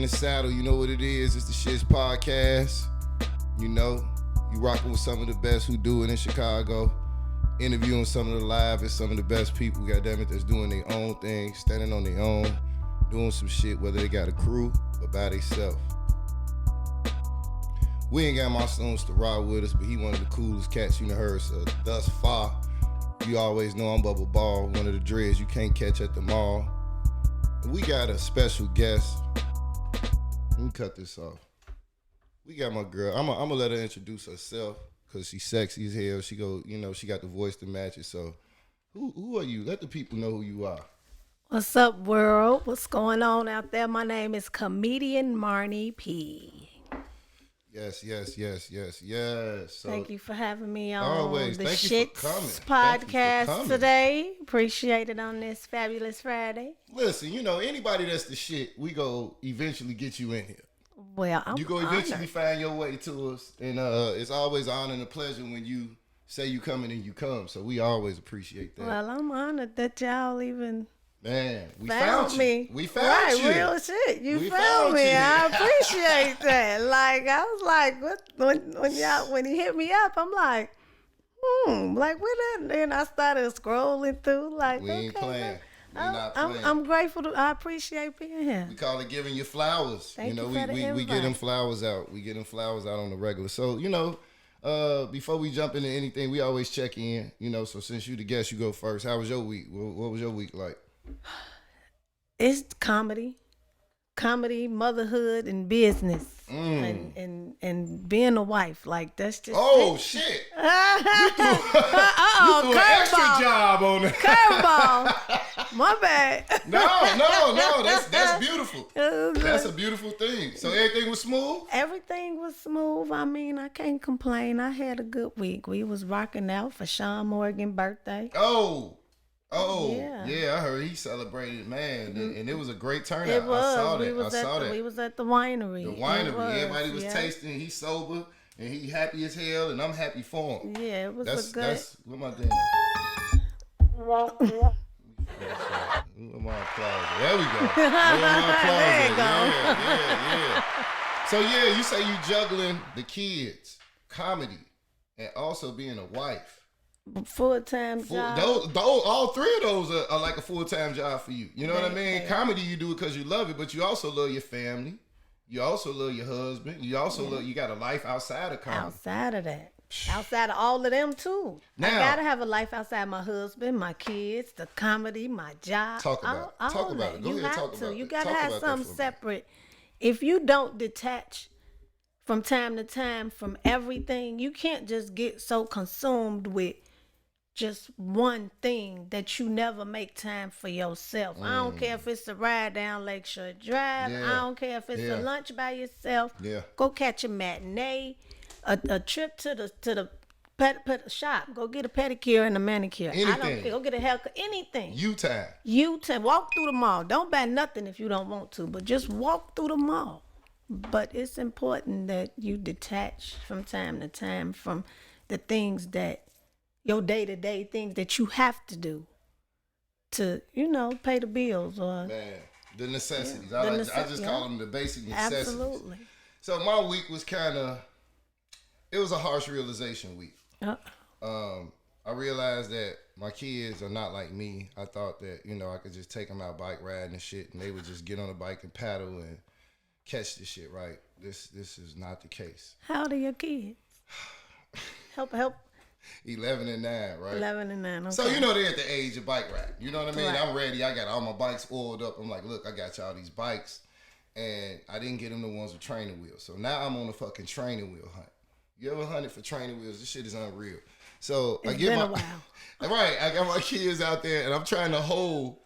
the saddle. You know what it is. It's the S.H.I.T.S podcast. You know, you rocking with some of the best who do it in Chicago. Interviewing some of the livest, some of the best people, goddammit, that's doing their own thing, standing on their own, doing some shit, whether they got a crew or by themselves. We ain't got my sons to ride with us, but he one of the coolest cats you done heard thus far. You always know I'm Bubba Ball, one of the dreads you can't catch at the mall. And we got a special guest. Let me cut this off. We got my girl. I'm gonna let her introduce herself because she's sexy as hell. She got the voice to match it. So, who are you? Let the people know who you are. What's up, world? What's going on out there? My name is comedian Marnie P. Yes. So, thank you for having me on always. the S.H.I.T.S podcast today. Appreciate it on this fabulous Friday. Listen, anybody that's the shit, we go eventually get you in here. Well, you go eventually find your way to us, and it's always an honor and a pleasure when you say you coming and you come. So we always appreciate that. Well, I'm honored that y'all even we found me. We found you. Real shit. We found me. I appreciate that. Like I was like, when he hit me up, I'm like, like what that? Then I started scrolling through, like, we ain't playing. Not playing. I'm grateful. I appreciate being here. We call it giving you flowers. Thank you for the invite. We get them flowers out. We get them flowers out on the regular. So, before we jump into anything, we always check in. So since you the guest, you go first. How was your week? What was your week like? It's comedy, motherhood, and business, and being a wife. Like that's just shit! You Uh-oh, threw an extra job on it. Curveball. My bad. No. That's beautiful. That's a beautiful thing. So everything was smooth? Everything was smooth. I mean, I can't complain. I had a good week. We was rocking out for Sean Morgan's birthday. Yeah, I heard he celebrated, man, and it was a great turnout. It was. I saw that. We was at the winery. Everybody was tasting. He's sober, and he happy as hell, and I'm happy for him. Yeah, it was good. That's what my thing. My applause. There we go. There you go. Yeah. So you say you juggling the kids, comedy, and also being a wife. Full-time job. All three of those are like a full-time job for you. You know what I mean? Right. Comedy, you do it because you love it, but you also love your family. You also love your husband. You also you got a life outside of comedy. Outside of that. Outside of all of them, too. Now, I got to have a life outside my husband, my kids, the comedy, my job. Talk about it. Go ahead, talk about it. You got to have something separate. If you don't detach from time to time from everything, you can't just get so consumed with just one thing that you never make time for yourself. I don't care if it's a ride down Lakeshore Drive. Yeah. I don't care if it's a lunch by yourself. Yeah. Go catch a matinee, a trip to the pet shop. Go get a pedicure and a manicure. Anything. I don't care. Go get a haircut. Anything. You time. Walk through the mall. Don't buy nothing if you don't want to, but just walk through the mall. But it's important that you detach from time to time from the things that your day-to-day things that you have to do to, pay the bills or... Man, the necessities. Yeah, I just call them the basic necessities. Absolutely. So my week was it was a harsh realization week. I realized that my kids are not like me. I thought that, I could just take them out bike riding and shit, and they would just get on a bike and paddle and catch this shit, right? This is not the case. How old are your kids? Help. 11 and 9, right? 11 and 9, okay. So, they're at the age of bike ride. You know what I mean? Right. I'm ready. I got all my bikes oiled up. I'm like, look, I got y'all these bikes. And I didn't get them the ones with training wheels. So now I'm on a fucking training wheel hunt. You ever hunted for training wheels? This shit is unreal. So it's been a while. Right. I got my kids out there, and I'm trying to hold,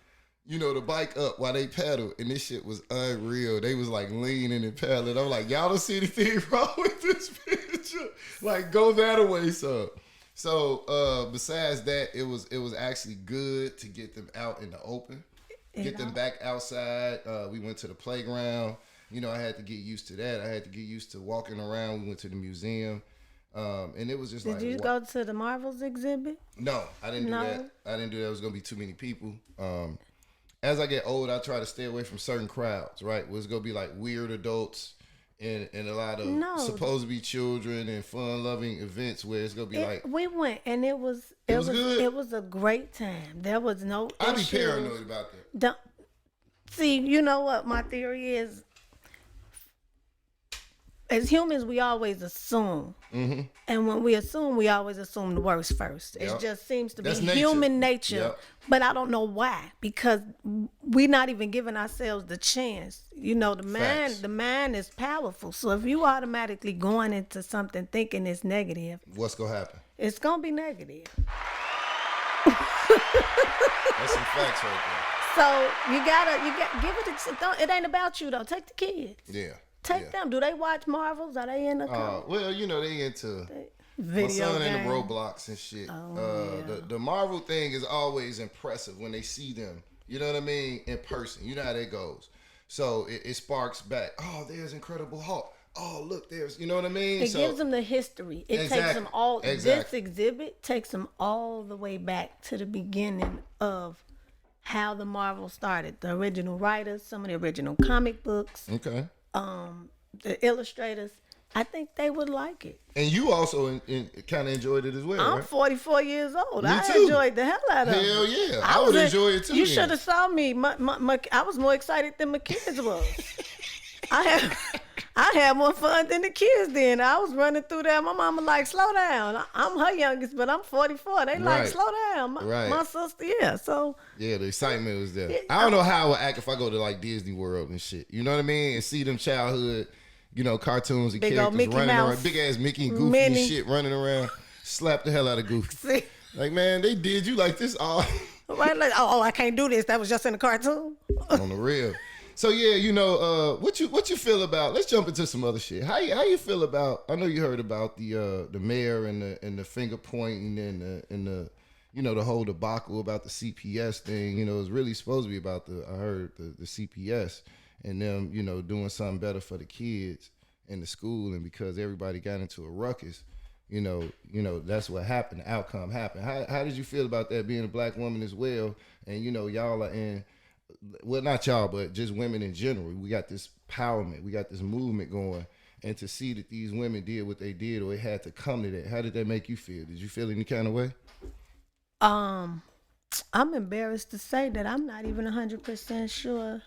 the bike up while they pedal. And this shit was unreal. They was like leaning and pedaling. I'm like, y'all don't see anything wrong with this picture. Like, go that way, son. So besides that, it was actually good to get them out in the open, get them back outside. We went to the playground. I had to get used to that. I had to get used to walking around. We went to the museum, and it was just Did you go to the Marvels exhibit? No, I didn't do that. I didn't do that. It was gonna be too many people. as I get old, I try to stay away from certain crowds, right? Where it's gonna be like weird adults and a lot of No, supposed to be children and fun loving events where it's gonna be like we went and it was good. it was a great time. There was no I'd be issues. paranoid about that. Don't, see, you know what my theory is? As humans, we always assume. Mm-hmm. And when we always assume the worst first. Yep. It just seems to be That's nature. human nature. Yep. But I don't know why. Because we're not even giving ourselves the chance. You know, Facts. the mind is powerful. So if you automatically going into something thinking it's negative, What's gonna happen? it's gonna be negative. That's some facts right So you gotta give it it ain't about you though. Take the kids. there. Yeah. Take them. Do they watch Marvels? Are they in the Well, you know they into video my son game? into Roblox and shit. The Marvel thing is always impressive when they see them. You know what I mean? In person. You know how that goes. So it sparks back. Oh, there's Incredible Hulk. Oh, look, there's. You know what I mean? It gives them the history. It takes them all. This exhibit takes them all the way back to the beginning of how the Marvel started. The original writers, some of the original comic books. Okay. The illustrators, I think they would like it. And you also kind of enjoyed it as well, I'm right? 44 years old. Me I too. enjoyed the hell out of it. Hell yeah. I would enjoy it too. You then. should have saw me. I was more excited than my kids was. I had more fun than the kids then. I was running through there. My mama like, slow down. I'm her youngest, but I'm 44. They like, Right. slow down. My sister, yeah. So Yeah, the excitement was there. I don't know how I would act if I go to like Disney World and shit. You know what I mean? And see them childhood, cartoons and Big old characters Mickey running Mouse. around. Big ass Mickey and Goofy Minnie. and shit running around. Slap the hell out of Goofy. see, Like, man, they did you like this all right? Like, oh, I can't do this. That was just in the cartoon. on the real. So yeah, what you feel about? Let's jump into some other shit. How you feel about? I know you heard about the mayor and the finger pointing and the the whole debacle about the CPS thing. It's really supposed to be about the CPS and them doing something better for the kids in the school, and because everybody got into a ruckus, that's what happened. The outcome happened. How did you feel about that, being a black woman as well? And y'all are in. Well, not y'all, but just women in general. We got this empowerment. We got this movement going. And to see that these women did what they did, or it had to come to that, how did that make you feel? Did you feel any kind of way? I'm embarrassed to say that I'm not even 100% sure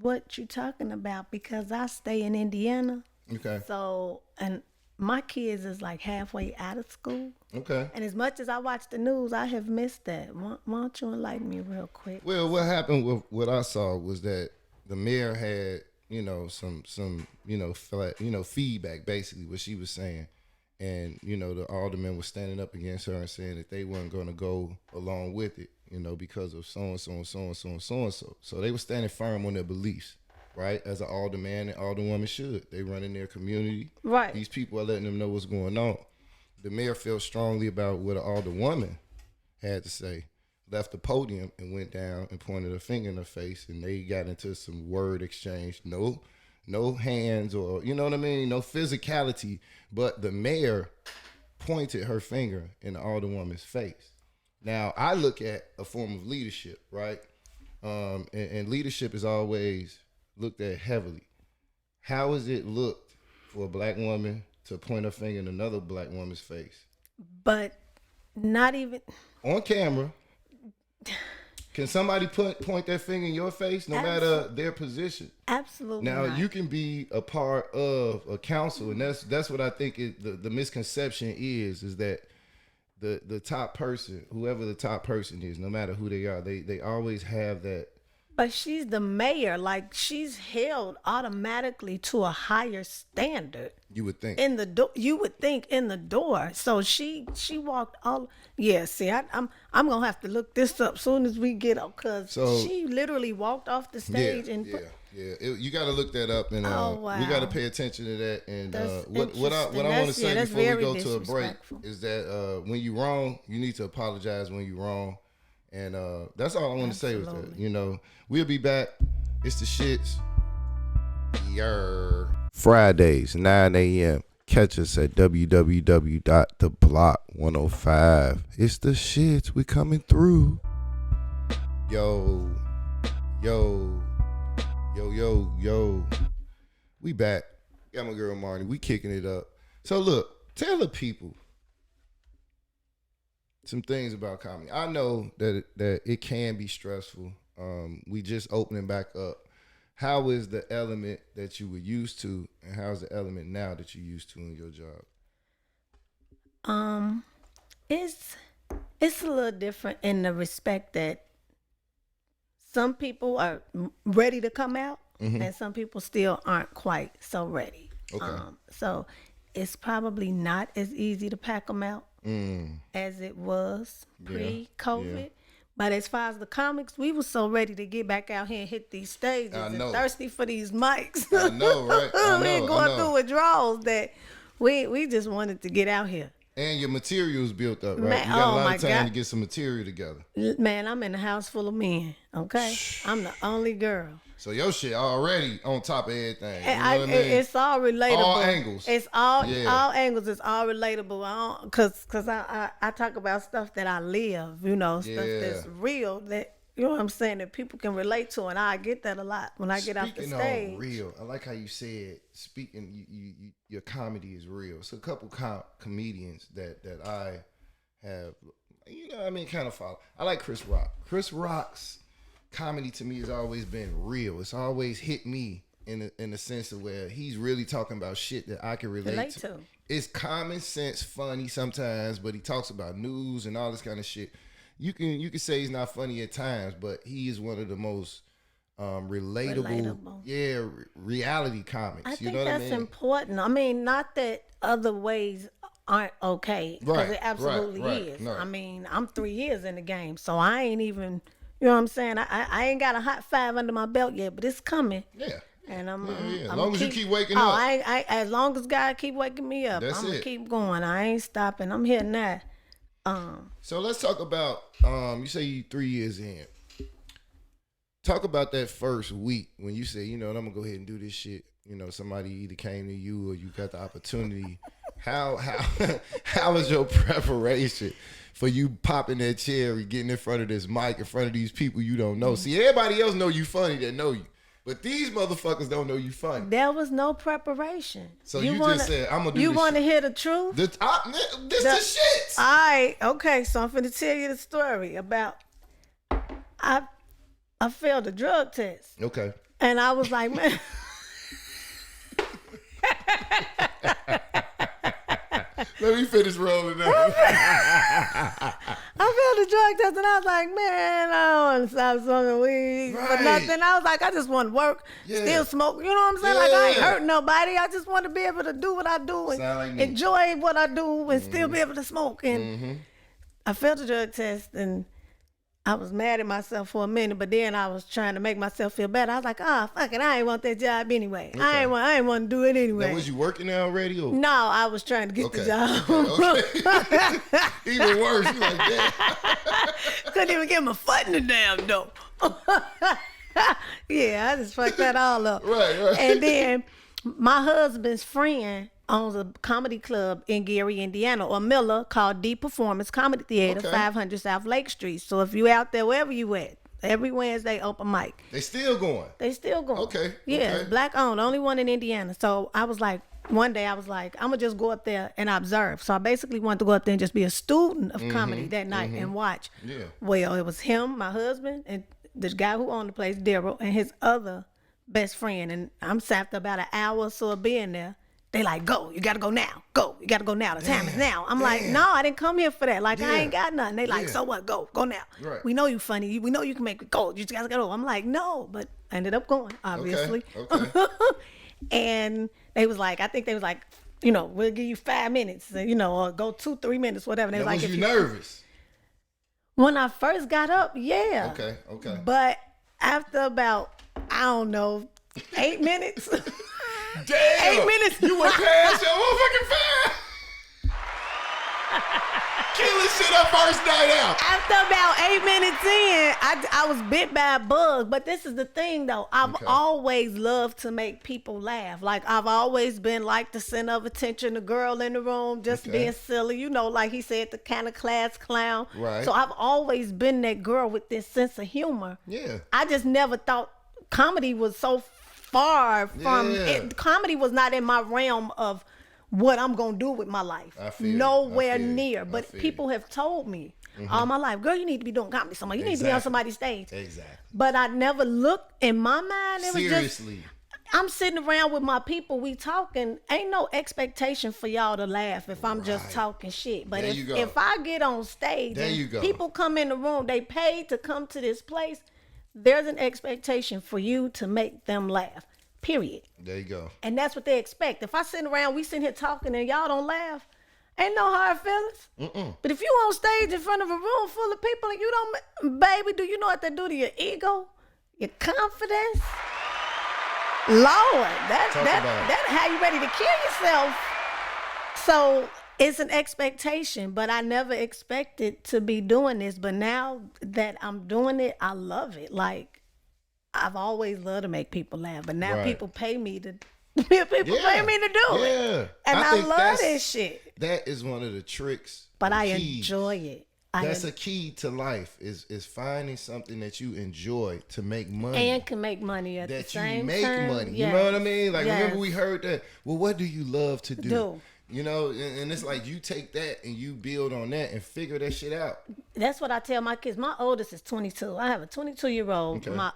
what you're talking about, because I stay in Indiana. Okay. So, and my kids is like halfway out of school. Okay. And as much as I watch the news, I have missed that. Why don't you enlighten me real quick? Well, what happened with what I saw was that the mayor had, some feedback, basically what she was saying. And, the aldermen were standing up against her and saying that they weren't going to go along with it, because of so-and-so and so-and-so and so-and-so. So they were standing firm on their beliefs, right? As an alderman and alderwoman should. They run in their community. Right. These people are letting them know what's going on. The mayor felt strongly about what an alderwoman had to say, left the podium and went down and pointed a finger in her face, and they got into some word exchange. No hands, or you know what I mean? No physicality, but the mayor pointed her finger in the alderwoman's face. Now, I look at a form of leadership, right? And leadership is always looked at heavily. How is it looked for a black woman to point her finger in another black woman's face? But not even On camera. Can somebody point their finger in your face, no matter their position? Absolutely. Now, not. you can be a part of a council, and that's what I think is the misconception is that the top person, whoever the top person is, no matter who they are, they always have that. But she's the mayor. Like, she's held automatically to a higher standard. You would think. In the door, you would think in the door. So she walked all. Yeah, see, I'm gonna have to look this up soon as we get up, cause she literally walked off the stage you got to look that up, and wow. we got to pay attention to that. And what I interesting. want to say before we go to a disrespectful. break is that when you're wrong, you need to apologize when you're wrong, and that's all I want to say with that. We'll be back. It's the shits. Fridays, 9 a.m. Catch us at www.theblock105. It's the shits. We coming through. Yo, Yo, yo. We back. Got my girl Marty. We kicking it up. So look, tell the people some things about comedy. I know that it can be stressful. We just opening back up. How is the element that you were used to, and how's the element now that you're used to in your job? It's a little different in the respect that some people are ready to come out, and some people still aren't quite so ready. Okay. So it's probably not as easy to pack them out as it was pre-COVID. Yeah. But as far as the comics, we were so ready to get back out here and hit these stages and thirsty for these mics. I know, right? We were going through withdrawals that we just wanted to get out here. And your material's built up, right? Man, you got a lot of time to get some material together. Man, I'm in a house full of men, okay? I'm the only girl. So your shit already on top of everything. You know what I mean? It's all relatable. All angles. It's all angles. It's all relatable. Cause I talk about stuff that I live, stuff that's real, that you know what I'm saying, that people can relate to, and I get that a lot when I get off the stage. Speaking of real, I like how you said. Speaking, your comedy is real. So a couple comedians that I have, kind of follow. I like Chris Rock. Chris Rock's comedy to me has always been real. It's always hit me in the sense of where he's really talking about shit that I can relate to. It's common sense, funny sometimes, but he talks about news and all this kind of shit. You can say he's not funny at times, but he is one of the most relatable. Reality comics. I think that's important. I mean, not that other ways aren't okay, because it absolutely is. No. I mean, I'm 3 years in the game, so I ain't even, you know what I'm saying? I ain't got a hot 5 under my belt yet, but it's coming. Yeah. And I'm as long as you keep waking up. As long as God keep waking me up, I'm gonna keep going. I ain't stopping. I'm hitting that. So let's talk about, you say you 3 years in. Talk about that first week when you say, I'm going to go ahead and do this shit. Somebody either came to you or you got the opportunity. How was your preparation for you popping that cherry, getting in front of this mic, in front of these people you don't know? See, everybody else know you funny that know you. But these motherfuckers don't know you funny. There was no preparation. So you just said, I'm going to do this. You want to hear the truth? This the shit. All right. Okay. So I'm finna tell you the story about, I failed a drug test. Okay. And I was like, man. Let me finish rolling now. I failed the drug test and I was like, man, I don't want to stop smoking weed for nothing. I was like, I just want to work, still smoke. You know what I'm saying? Like, I ain't hurting nobody. I just want to be able to do what I do and enjoy what I do and still be able to smoke. And I failed the drug test and I was mad at myself for a minute, but then I was trying to make myself feel better. I was like, fuck it, I ain't want that job anyway. Okay. I ain't want to do it anyway. Now, was you working there already? Or? No, I was trying to get the job. Okay. Even worse, you like that. Couldn't even get my foot in the damn door. Yeah, I just fucked that all up. Right. And then my husband's friend owns a comedy club in Gary, Indiana, or Miller, called D Performance Comedy Theater, 500 South Lake Street. So if you out there, wherever you at, every Wednesday, open mic. They still going? Okay. Yeah, it's black owned, only one in Indiana. So I was like, one day I was like, I'm going to just go up there and observe. So I basically wanted to go up there and just be a student of comedy that night and watch. Yeah. Well, it was him, my husband, and the guy who owned the place, Daryl, and his other best friend. And I'm sapped about an hour or so of being there. They like, go, you gotta go now. Go, you gotta go now. The time is now. I'm like, no, I didn't come here for that. Like, I ain't got nothing. They like, so what? Go now. Right. We know you funny. We know you can make it go. You just gotta go. I'm like, no, but I ended up going, obviously. Okay. And they was like, I think they was like, we'll give you 5 minutes, or go 2-3 minutes, whatever. And they was like, was you nervous? When I first got up, yeah. Okay. But after about, I don't know, 8 minutes. Damn! 8 minutes. You went past your motherfucking fan. Killing shit up first night out. After about 8 minutes in, I was bit by a bug. But this is the thing, though. I've always loved to make people laugh. Like, I've always been like the center of attention, the girl in the room, just being silly. You know, like he said, the kind of class clown. Right. So I've always been that girl with this sense of humor. Yeah. I just never thought comedy was so far from it. Comedy was not in my realm of what I'm gonna do with my life. Nowhere near. But people have told me all my life, girl, you need to be doing comedy somewhere. You need to be on somebody's stage. Exactly. But I never looked in my mind. It was Seriously. just I'm sitting around with my people, we talking. Ain't no expectation for y'all to laugh if I'm just talking shit. But if I get on stage people come in the room, they paid to come to this place, there's an expectation for you to make them laugh. Period. There you go. And that's what they expect. If I sit around, we sitting here talking and y'all don't laugh, ain't no hard feelings. But if you on stage in front of a room full of people and you don't, baby, do you know what that do to your ego, your confidence? Lord, that how you ready to kill yourself. So it's an expectation, but I never expected to be doing this. But now that I'm doing it, I love it. Like, I've always loved to make people laugh, but now people pay me to pay me to do it. And I love this shit. That is one of the tricks. But I enjoy it. That's a key to life is finding something that you enjoy to make money. And can make money at the same time. That you make money. You know what I mean? Like, remember we heard that, well, what do you love to do? You know, and it's like you take that and you build on that and figure that shit out. That's what I tell my kids. My oldest is 22. I have a 22-year-old. My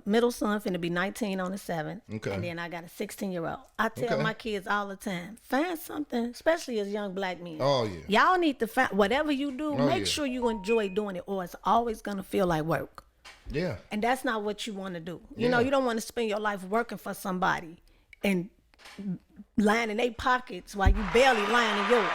middle son finna be 19 on the 7th. And then I got a 16-year-old. I tell my kids all the time, find something, especially as young black men. Oh, yeah. Y'all need to find, whatever you do, make sure you enjoy doing it, or it's always going to feel like work. Yeah. And that's not what you want to do. You know, you don't want to spend your life working for somebody and lying in their pockets while you barely lying in yours.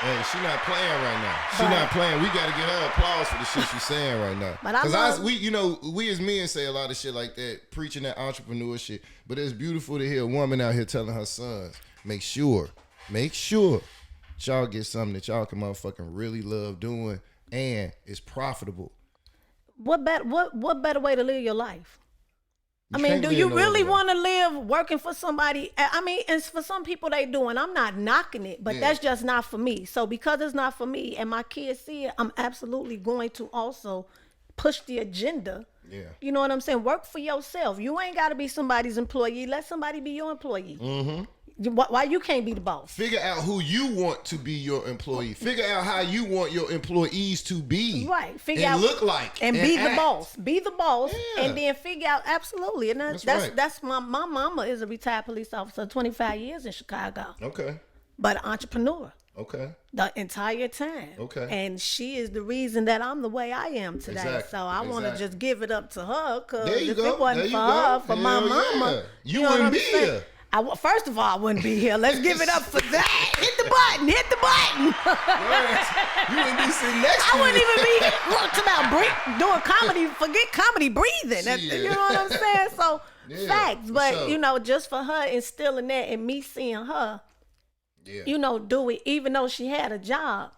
Hey, she not playing right now. She not playing. We got to give her applause for the shit she's saying right now. Because we as men say a lot of shit like that, preaching that entrepreneur shit. But it's beautiful to hear a woman out here telling her sons, make sure y'all get something that y'all can motherfucking really love doing and it's profitable. What better way to live your life? I mean, do you really want to live working for somebody? I mean, and for some people they do, and I'm not knocking it, but that's just not for me. So because it's not for me and my kids see it, I'm absolutely going to also push the agenda. Yeah. You know what I'm saying? Work for yourself. You ain't got to be somebody's employee. Let somebody be your employee. Mm-hmm. Why you can't be the boss? Figure out who you want to be your employee. Figure out how you want your employees to be. Right. Figure out look like and be the boss. Be the boss, and then figure out absolutely. And that's my mama is a retired police officer, 25 years in Chicago. Okay. But an entrepreneur. Okay. The entire time. Okay. And she is the reason that I'm the way I am today. Exactly. So I want to just give it up to her, because if go. it wasn't for her, for my mama, you wouldn't be here. First of all, I wouldn't be here. Let's give it up for that. Hit the button. You wouldn't be sitting next to me. I wouldn't even be about doing comedy. Forget comedy, breathing. You know what I'm saying? So, facts. But, you know, just for her instilling that and me seeing her, you know, do it. Even though she had a job,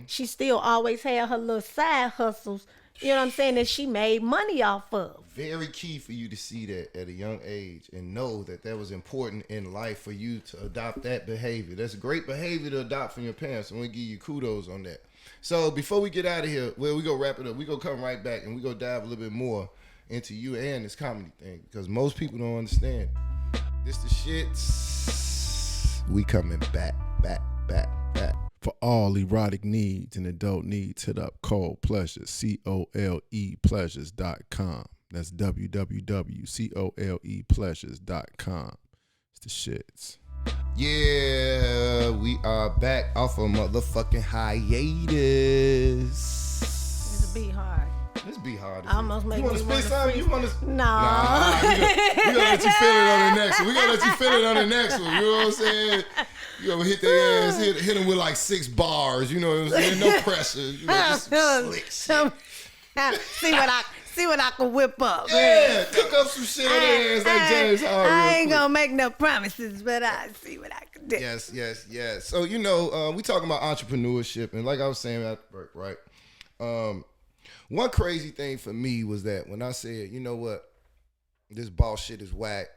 she still always had her little side hustles, you know what I'm saying, that she made money off of. Very key for you to see that at a young age and know that that was important in life for you to adopt that behavior. That's great behavior to adopt from your parents. I want to give you kudos on that. So before we get out of here, we go wrap it up. We go come right back and we go dive a little bit more into you and this comedy thing, because most people don't understand. This the shits. We coming back. For all erotic needs and adult needs, hit up Cole Pleasures, COLE Pleasures.com. That's www.colepleasures.com. It's the shits. Yeah, we are back off a motherfucking hiatus. It's a beat hard. This be hard. I almost make you want to spit something? You want to? Nah. We gonna let you feel it on the next one. We gonna let you feel it on the next one. You know what I'm saying? You ever hit their ass, hit them with like 6 bars. You know what I'm saying? No pressure. You know, just slick shit. See what I can whip up. Yeah, cook up some shit on their ass like James Harden. I ain't gonna make no promises, but I see what I can Yes. So we talking about entrepreneurship, and like I was saying at work, right? One crazy thing for me was that when I said, you know what, this boss shit is whack.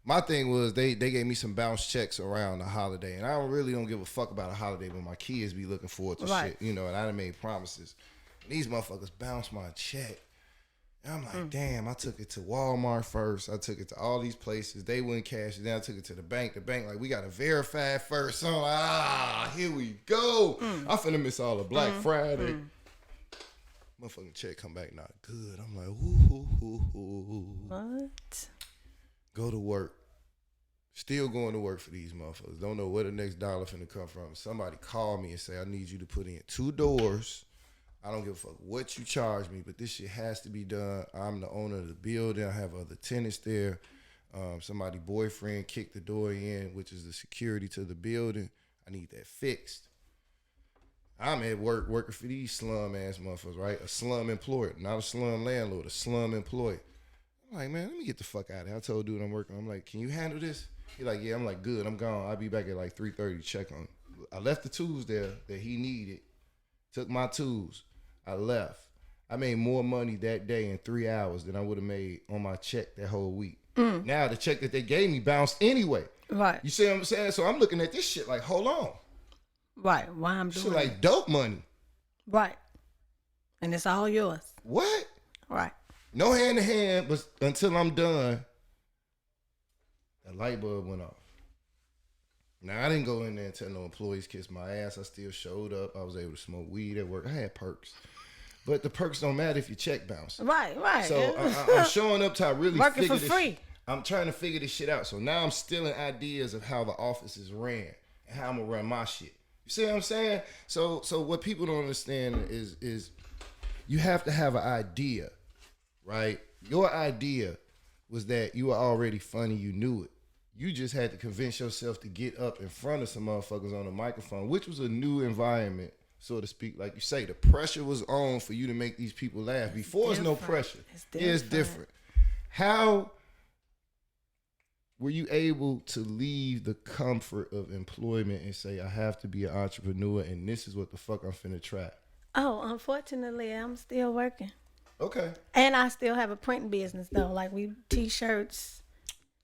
My thing was they gave me some bounce checks around the holiday, and I don't give a fuck about a holiday, but my kids be looking forward to shit, and I done made promises. And these motherfuckers bounced my check. And I'm like, damn, I took it to Walmart first. I took it to all these places. They wouldn't cash it. Then I took it to the bank. The bank, like, we got to verify first. So I'm like, here we go. I finna miss all of Black Friday. Motherfucking check come back not good. I'm like, ooh. What? Go to work. Still going to work for these motherfuckers. Don't know where the next dollar finna come from. Somebody call me and say, I need you to put in 2 doors. I don't give a fuck what you charge me, but this shit has to be done. I'm the owner of the building. I have other tenants there. Somebody's boyfriend kicked the door in, which is the security to the building. I need that fixed. I'm at work working for these slum ass motherfuckers, right? A slum employee, not a slum landlord, a slum employee. I'm like, man, let me get the fuck out of here. I told dude I'm working. I'm like, can you handle this? He like, yeah. I'm like, good. I'm gone. I'll be back at like 3:30 to check on him. I left the tools there that he needed. Took my tools. I left. I made more money that day in 3 hours than I would have made on my check that whole week. Now the check that they gave me bounced anyway. Right. You see what I'm saying? So I'm looking at this shit like, hold on. Right. Why I'm doing shit like dope money. Right. And it's all yours. What? Right. No hand to hand, but until I'm done, the light bulb went off. Now, I didn't go in there and tell no employees kiss my ass. I still showed up. I was able to smoke weed at work. I had perks. But the perks don't matter if your check bounce. Right. So I'm showing up to really working figure for free. I'm trying to figure this shit out. So now I'm stealing ideas of how the office is ran and how I'm going to run my shit. You see what I'm saying? So what people don't understand is you have to have an idea, right? Your idea was that you were already funny. You knew it. You just had to convince yourself to get up in front of some motherfuckers on the microphone, which was a new environment, so to speak. Like you say, the pressure was on for you to make these people laugh. Before, it's no pressure. It's different. How were you able to leave the comfort of employment and say, I have to be an entrepreneur and this is what the fuck I'm finna try? Oh, unfortunately, I'm still working. Okay. And I still have a printing business, though. Like, we T-shirts.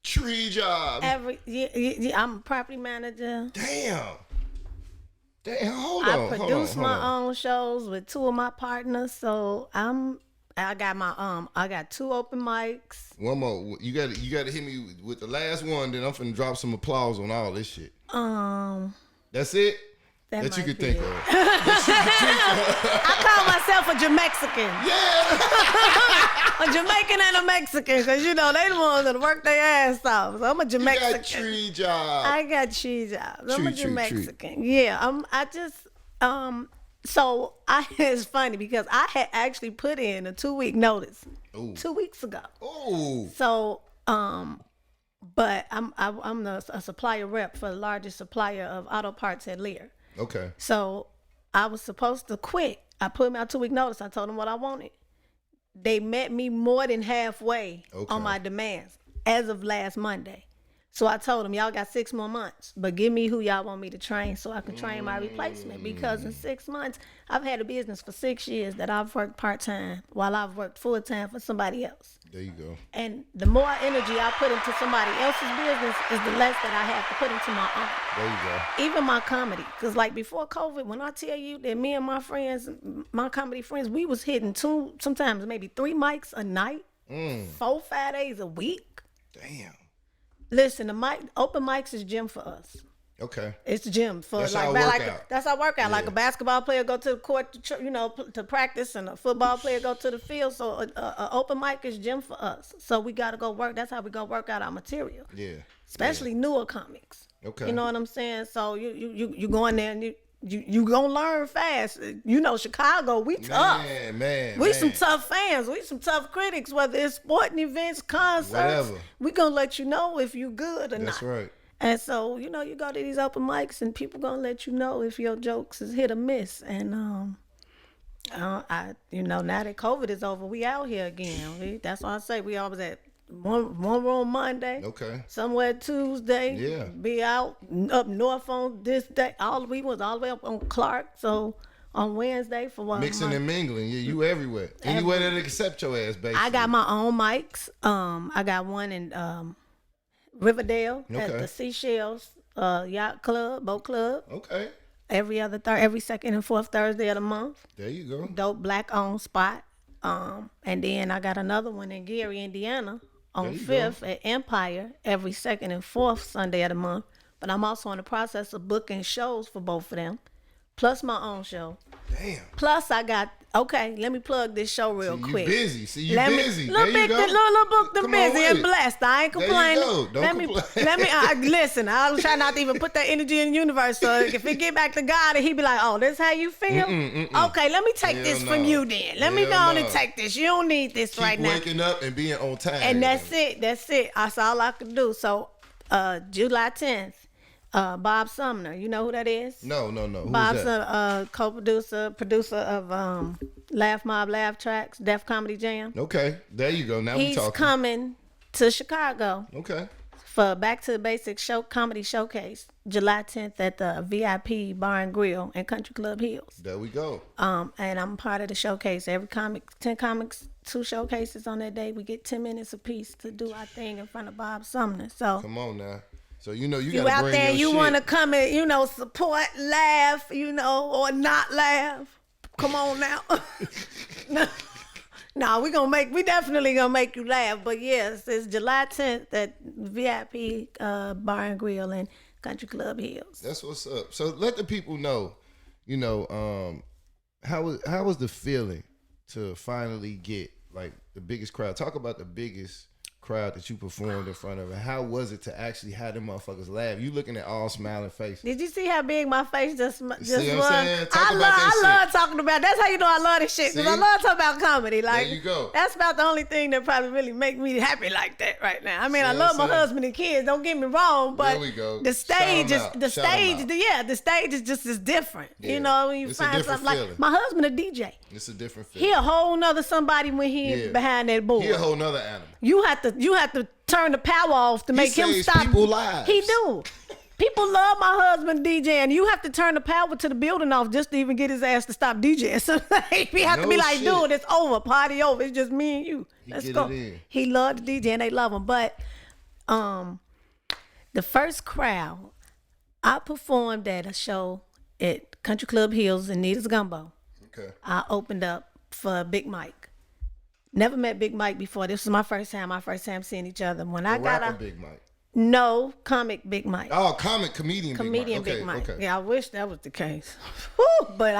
Tree job. I'm a property manager. Damn, hold on. I produce my own shows with 2 of my partners, so I got 2 open mics. One more. You gotta hit me with the last one, then I'm finna drop some applause on all this shit. That's it? That you could think of. I call myself a Jamexican. Yeah. A Jamaican and a Mexican, because they the ones that work their ass off. So I'm a Jamexican. You got tree jobs. I got tree jobs. I'm a Jamexican. Yeah. So it's funny because I had actually put in a 2-week notice 2 weeks ago. Oh. So but I'm a supplier rep for the largest supplier of auto parts at Lear. Okay. So I was supposed to quit. I put my 2-week notice. I told them what I wanted. They met me more than halfway on my demands as of last Monday. So I told them, y'all got 6 more months, but give me who y'all want me to train so I can train my replacement. Because in 6 months, I've had a business for 6 years that I've worked part-time while I've worked full-time for somebody else. There you go. And the more energy I put into somebody else's business is the less that I have to put into my own. There you go. Even my comedy. Because like before COVID, when I tell you that me and my friends, my comedy friends, we was hitting 2, sometimes maybe 3 mics a night, 4-5 days a week. Damn. Listen, open mics is gym for us. Okay. It's gym for that's like our workout. That's our workout. Yeah. Like a basketball player go to the court to practice, and a football player go to the field. So a open mic is gym for us. So we got to go work. That's how we go work out our material. Yeah. Especially newer comics. Okay. You know what I'm saying? So you go in there and you gonna learn fast. Chicago, we tough. We some tough fans. We some tough critics. Whether it's sporting events, concerts, whatever, we gonna let you know if you good or not. That's right. And so you go to these open mics and people gonna let you know if your jokes is hit or miss. And now that COVID is over, we out here again. That's why I say we always at one room Monday. Okay. Somewhere Tuesday. Yeah. Be out up north on this day. We was all the way up on Clark. So on Wednesday for one. Mixing and mingling. Yeah, you everywhere. Anywhere that accept your ass, basically. I got my own mics. I got one in Riverdale at the Seashells Yacht Club, Boat Club. Okay. Every second and fourth Thursday of the month. There you go. Dope black owned spot. And then I got another one in Gary, Indiana on 5th at Empire every second and fourth Sunday of the month. But I'm also in the process of booking shows for both of them, plus my own show. Damn. Plus I got, let me plug this show real quick. You busy. See, you busy. There you go. Little book them busy and blessed. I ain't complaining. There you go. Don't complain. Listen, I'll try not to even put that energy in the universe. So if it get back to God and he be like, oh, this how you feel? Okay, let me take this from you then. Let me go on and take this. You don't need this right now. Keep waking up and being on time. And that's it. That's all I could do. So July 10th. Bob Sumner, you know who that is? No. Bob's a producer of Laugh Mob Laugh Tracks, Def Comedy Jam. Okay, there you go. Now we talking. He's coming to Chicago. Okay. For Back to the Basics comedy showcase, July 10th at the VIP Bar and Grill in Country Club Hills. There we go. And I'm part of the showcase. 10 comics, 2 showcases on that day. We get 10 minutes apiece to do our thing in front of Bob Sumner. So come on now. So you gotta you out bring there, your you shit. want to come and support, laugh, or not laugh. Come on now. No, we definitely gonna make you laugh. But yes, it's July 10th at VIP Bar and Grill in Country Club Hills. That's what's up. So let the people know, how was the feeling to finally get like the biggest crowd? Talk about the biggest crowd that you performed in front of, and how was it to actually have them motherfuckers laugh? You looking at all smiling faces. Did you see how big my face just was? See what I'm saying? I love talking about. That's how you know I love this shit, because I love talking about comedy. Like, there you go. That's about the only thing that probably really make me happy like that right now. I mean, I love my husband and kids. Don't get me wrong, but there we go. The stage is just as different. Yeah. When you It's find something like my husband a DJ. It's a different feeling. He a whole nother somebody when he behind that board. He a whole nother animal. You have to turn the power off to make him stop. People lives. He do. People love my husband DJing. You have to turn the power to the building off just to even get his ass to stop DJing. So we have to be like, dude, it's over. Party over. It's just me and you. Let's go. He loved the DJ and they love him. But the first crowd, I performed at a show at Country Club Hills in Nita's Gumbo. Okay. I opened up for Big Mike. Never met Big Mike before. This was my first time seeing each other. When I got Big Mike. No, comic Big Mike. Oh, comedian Big Mike. Okay. Yeah, I wish that was the case. Whew, but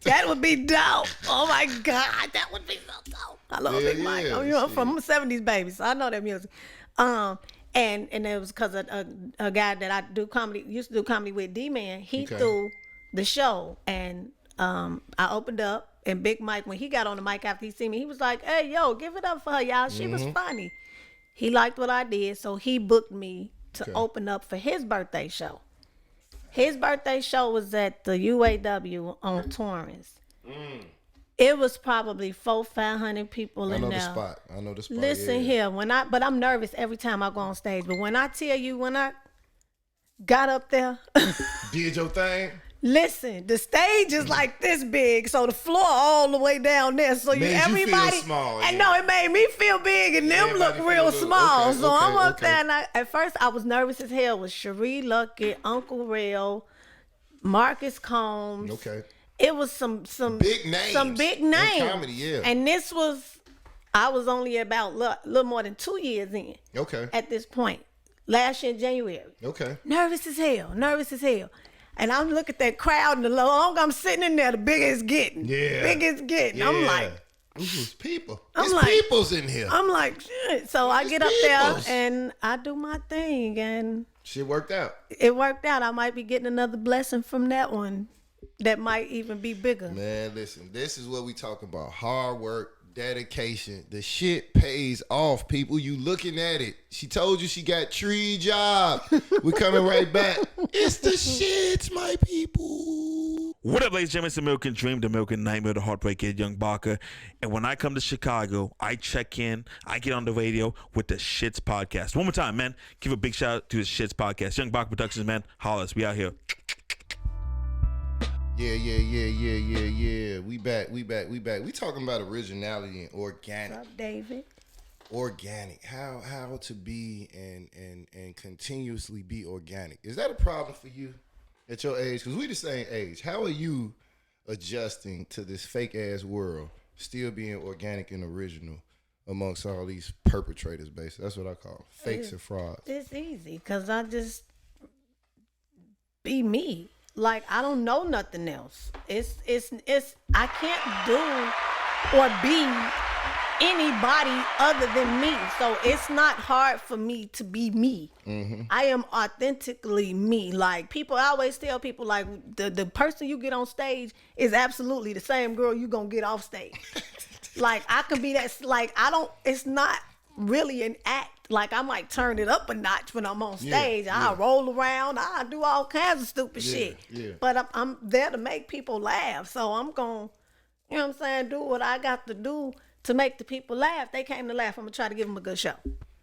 that would be dope. Oh my God, that would be so dope. I love Big Mike. I'm from 70s baby, so I know that music. And it was because a guy that I used to do comedy with, D-Man. He threw the show, and I opened up. And Big Mike, when he got on the mic after he seen me, he was like, hey, yo, give it up for her, y'all. She was funny. He liked what I did, so he booked me to open up for his birthday show. His birthday show was at the UAW on Torrance. It was probably 400-500 people in there. I know the spot. Listen here, but I'm nervous every time I go on stage. But when I tell you, when I got up there. Did your thing? Listen, the stage is like this big, so the floor all the way down there. So everybody, you feel small, and no, it made me feel big, and them look real small. So I'm up there, and at first I was nervous as hell. With Cherie Luckett, Uncle Rail, Marcus Combs. Okay. It was some big names. Some big names. In comedy, yeah. And I was only about a little more than 2 years in. Okay. At this point, last year in January. Okay. Nervous as hell. And I'm looking at that crowd, and the longer I'm sitting in there, the bigger it's getting. Yeah. Biggest getting. Yeah. I'm like, it's people. People's in here. I'm like, shit. So I get up there and I do my thing, and shit worked out. It worked out. I might be getting another blessing from that one that might even be bigger. Man, listen, this is what we talk about. Hard work, dedication. The shit pays off, people. You looking at it. She told you she got tree job. We're coming right back. It's the shit, my people. What up, ladies and gentlemen? It's the American Dream, the American Nightmare, the Heartbreak Kid, Young Baka. And when I come to Chicago, I check in, I get on the radio with the S.H.I.T.S podcast. One more time, man. Give a big shout out to the S.H.I.T.S podcast. Young Baka Productions, man. Holla us. We out here. Yeah. We back. We talking about originality and organic. What's up, David? Organic. How to be and continuously be organic. Is that a problem for you at your age? Because we the same age. How are you adjusting to this fake ass world, still being organic and original amongst all these perpetrators, basically? That's what I call fakes and frauds. It's easy because I just be me. Like, I don't know nothing else. It's I can't do or be anybody other than me. So it's not hard for me to be me. Mm-hmm. I am authentically me. Like, I always tell people, like, the person you get on stage is absolutely the same girl you gonna get off stage. Like, I can be that, like, it's not really an act. Like, I might turn it up a notch when I'm on stage. I'll roll around. I'll do all kinds of stupid shit. Yeah. But I'm there to make people laugh. So I'm going to, you know what I'm saying, do what I got to do to make the people laugh. They came to laugh. I'm going to try to give them a good show.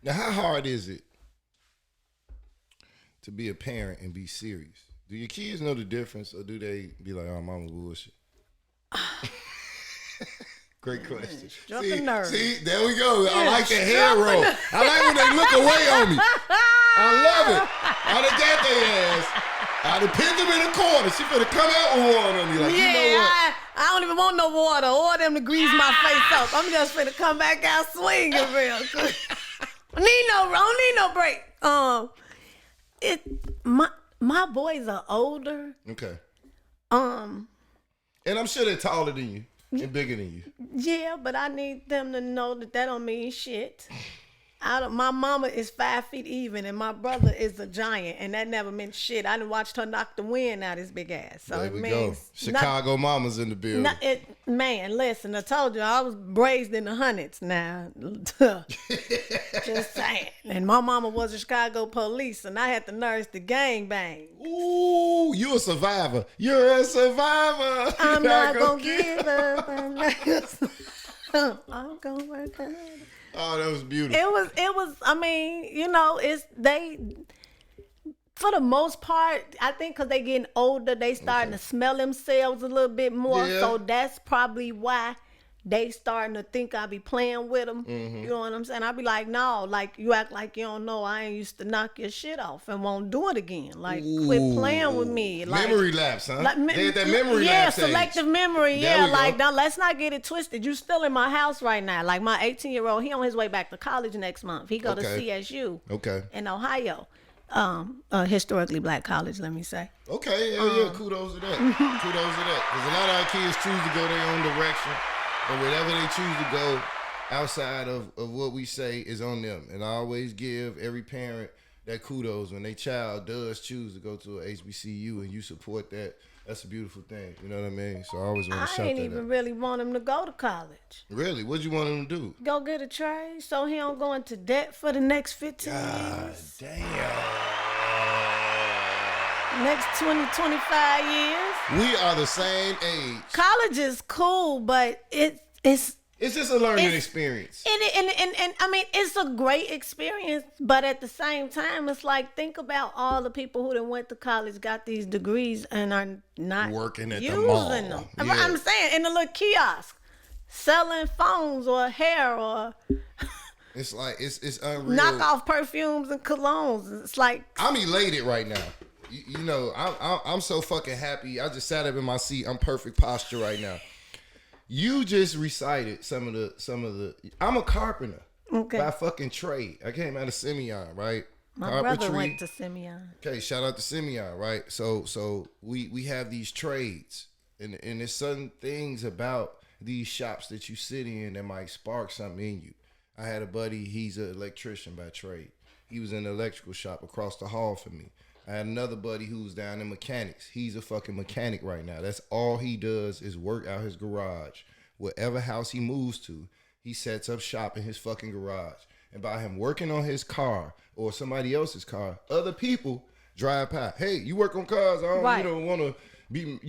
Now, how hard is it to be a parent and be serious? Do your kids know the difference, or do they be like, oh, mama bullshit? Great question. See, there we go. I like the hair roll. I like when they look away on me. I love it. I'd have got their ass. I'd have pinned them in the corner. She finna come out with water on me. Like, you know what? I don't even want no water or them to grease my face up. I'm just finna come back out swinging real quick. I don't need no break. My boys are older. Okay. And I'm sure they're taller than you. And bigger than you. Yeah, but I need them to know that don't mean shit. My mama is 5 feet even, and my brother is a giant, and that never meant shit. I done watched her knock the wind out his big ass. So there we go. Chicago mamas in the building. Man, listen, I told you I was raised in the hundreds now. Just saying. And my mama was a Chicago police, and I had to nurse the gangbang. Ooh, you a survivor. You're a survivor. I'm not gonna give up. I'm gonna work hard. Oh, that was beautiful. It was, I mean, you know, for the most part, I think because they getting older, they starting to smell themselves a little bit more. Yeah. So that's probably why they starting to think I be playing with them. Mm-hmm. You know what I'm saying? I be like, no, like, you act like you don't know I ain't used to knock your shit off and won't do it again. Like, quit playing with me. Like, memory lapse, huh? They had that memory lapse. Yeah, selective memory. Yeah, like, now, let's not get it twisted. You still in my house right now. Like, my 18-year-old, he on his way back to college next month. He go to CSU in Ohio. Historically black college, let me say. Okay, yeah, kudos to that. Kudos to that. Because a lot of our kids choose to go their own direction. Or whatever they choose to go outside of what we say is on them. And I always give every parent that kudos when their child does choose to go to a HBCU and you support that. That's a beautiful thing. You know what I mean? So I always want to shout that out. I ain't even really want him to go to college. Really? What'd you want him to do? Go get a trade so he don't go into debt for the next 15 God years. Damn. Next 20, 25 years. We are the same age. College is cool, but it's just a learning experience. And I mean, it's a great experience, but at the same time, it's like, think about all the people who done went to college, got these degrees, and are not working at using the mall. Them. Yeah. I'm saying, in the little kiosk, selling phones or hair or... It's like, it's unreal. Knockoff perfumes and colognes. It's like... I'm elated right now. You know, I'm so fucking happy. I just sat up in my seat. I'm perfect posture right now. You just recited some of the. I'm a carpenter by fucking trade. I came out of Simeon, right? My brother went to Simeon. Okay, shout out to Simeon, right? So we have these trades, and there's certain things about these shops that you sit in that might spark something in you. I had a buddy. He's an electrician by trade. He was in the electrical shop across the hall from me. I had another buddy who's down in mechanics. He's a fucking mechanic right now. That's all he does is work out his garage. Whatever house he moves to, he sets up shop in his fucking garage. And by him working on his car or somebody else's car, other people drive by. Hey, you work on cars? I don't want to be,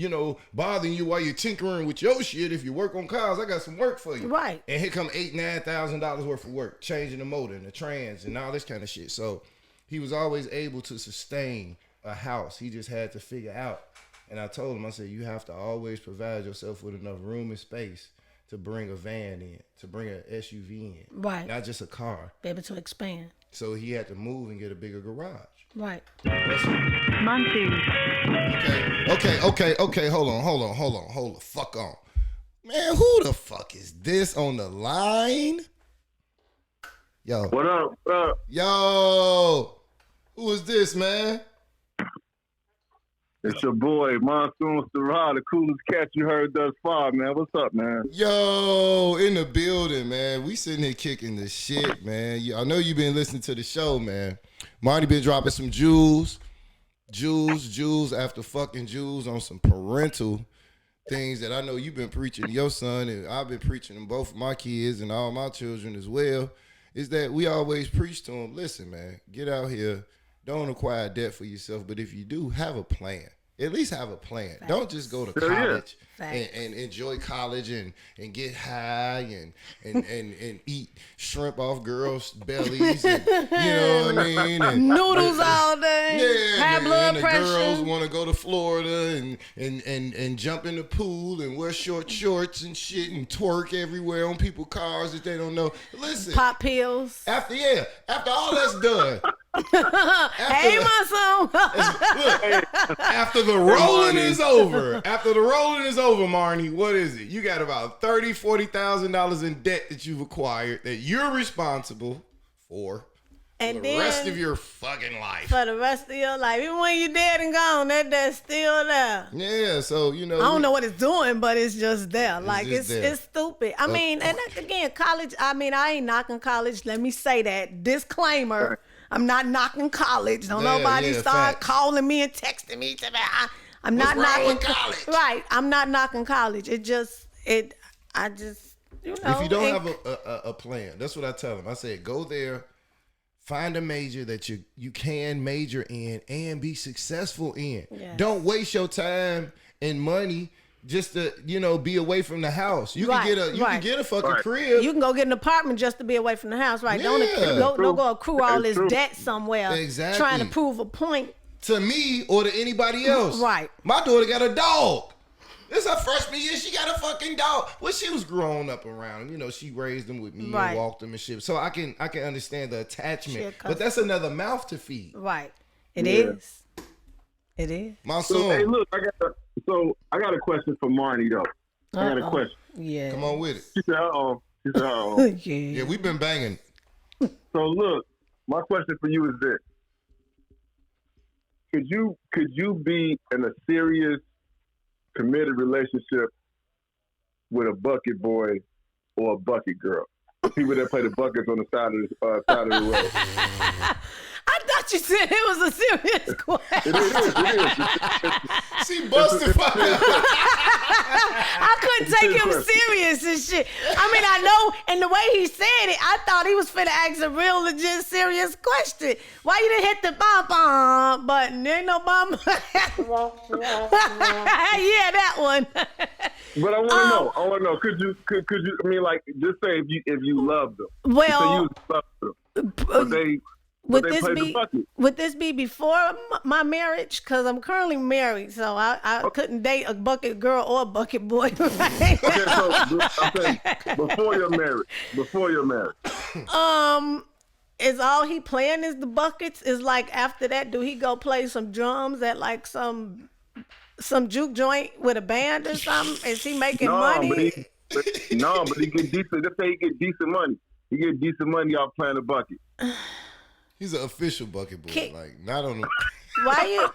bothering you while you're tinkering with your shit. If you work on cars, I got some work for you. Right. And here come $8,000-$9,000 worth of work, changing the motor and the trans and all this kind of shit. So he was always able to sustain a house. He just had to figure out. And I told him, I said, you have to always provide yourself with enough room and space to bring a van in, to bring an SUV in. Right. Not just a car. Be able to expand. So he had to move and get a bigger garage. Right. Monty. Okay. Hold the fuck on. Man, who the fuck is this on the line? Yo. What up? Yo. Who is this, man? It's your boy, Monsoon Sarah, the coolest cat you heard thus far, man. What's up, man? Yo, in the building, man. We sitting here kicking the shit, man. I know you've been listening to the show, man. Marty been dropping some jewels after fucking jewels on some parental things that I know you've been preaching to your son, and I've been preaching to both of my kids and all my children as well, is that we always preach to them, listen, man, get out here. Don't acquire debt for yourself, but if you do, have a plan. At least have a plan. Facts. Don't just go to college and enjoy college and get high and eat shrimp off girls' bellies. And, you know what I mean? And, noodles all day. Yeah, high blood pressure. The girls want to go to Florida and jump in the pool and wear short shorts and shit and twerk everywhere on people's cars that they don't know. Listen, pop pills. After all that's done. Hey, my son. After the rolling is over, Marnie, what is it? You got about $30,000-$40,000 in debt that you've acquired that you're responsible for the rest of your fucking life. For the rest of your life. Even when you're dead and gone, that debt's still there. Yeah, so, I don't know what it's doing, but it's just there. It's stupid. I mean, and again, college, I ain't knocking college. Let me say that. Disclaimer. I'm not knocking college. Don't nobody start calling me and texting me. I'm not knocking college. Right. I'm not knocking college. I just, if you don't have a plan, that's what I tell them. I say, go there, find a major that you can major in and be successful in. Yes. Don't waste your time and money just to, be away from the house. You can get a fucking crib. You can go get an apartment just to be away from the house, right? Yeah. Don't go accrue all this debt somewhere. Exactly. Trying to prove a point. To me or to anybody else. Right. My daughter got a dog. This is her freshman year. She got a fucking dog. Well, she was growing up around him. She raised him with me and walked him and shit. So I can understand the attachment. But that's another mouth to feed. Right. It is. It is. My son. So, hey, look, I got a question for Marnie though. I got a question. Yeah. Come on with it. She said, uh-oh. Yeah, we've been banging. So look, my question for you is this. Could you be in a serious, committed relationship with a bucket boy or a bucket girl? People that play the buckets on the side of the road. I thought you said it was a serious question. It is. She busted fucking. I couldn't take him serious and shit. I know, and the way he said it, I thought he was finna ask a real legit serious question. Why you didn't hit the bomb button? There ain't no bomb. Yeah, that one. But I want to know. Could you? Just say if you loved them. Well, would this be before my marriage? Because I'm currently married, so I couldn't date a bucket girl or a bucket boy. Right? Okay, so before you're married. Is all he playing is the buckets? Is like after that, do he go play some drums at like some juke joint with a band or something? Is he making money? But he get decent. Let's say he get decent money. He get decent money off playing the bucket. He's an official bucket boy, not on the. Why you?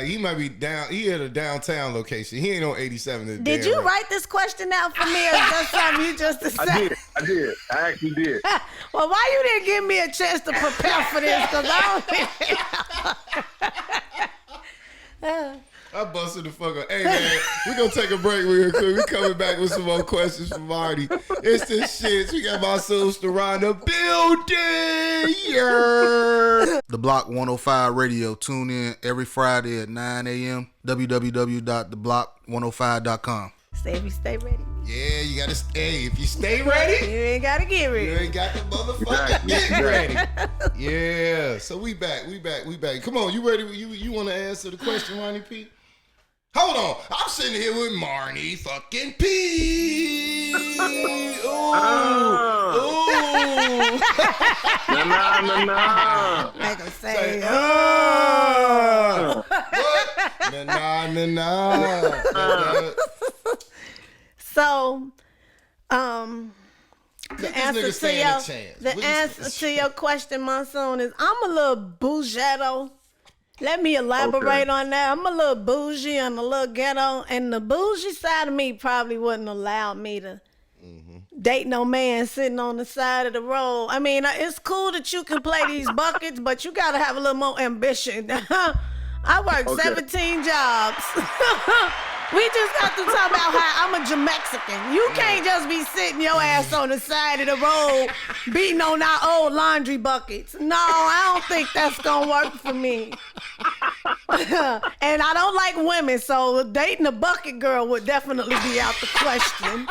He might be down. He at a downtown location. He ain't on 87. Did you write this question out for me, or is that something you just decided? I did. I actually did. Well, why you didn't give me a chance to prepare for this? Because I busted the fuck up. Hey, man, we going to take a break real quick. We coming back with some more questions from Marty. It's this shit. We got my sister around the building. Yeah. The The Block 105 Radio. Tune in every Friday at 9 a.m. www.theblock105.com. Stay ready. Yeah, you gotta stay. If you stay ready, You ain't gotta get ready. you ain't got the motherfucker get ready. Yeah. So we back. Come on, you ready? You want to answer the question, Ronnie P? Hold on. I'm sitting here with Marnie fucking P. Ooh. Nah. I gonna say, What? Nah. So, This nigga stand a chance. the answer to your question, Monsoon, is I'm a little bougetto. Let me elaborate on that. I'm a little bougie and a little ghetto, and the bougie side of me probably wouldn't allow me to date no man sitting on the side of the road. I mean, it's cool that you can play these buckets, but you gotta have a little more ambition. I worked 17 jobs. We just got to talk about how I'm a Jamexican. You can't just be sitting your ass on the side of the road beating on our old laundry buckets. No, I don't think that's gonna work for me. And I don't like women, so dating a bucket girl would definitely be out the question.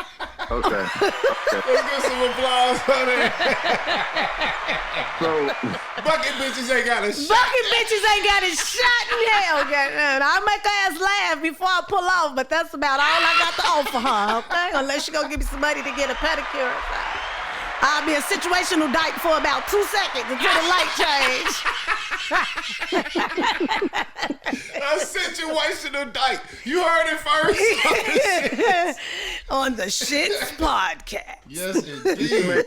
Okay. Let's get some applause for that. So, Bucket bitches ain't got a shot. Bucket bitches ain't got a shot in hell. Goddamn. I'll make her ass laugh before I pull off, but that's about all I got to offer her, okay? Unless she gonna give me some money to get a pedicure. I'll be a situational dyke for about 2 seconds until the light change. A situational dyke. You heard it first. On the Shits podcast. Yes, indeed.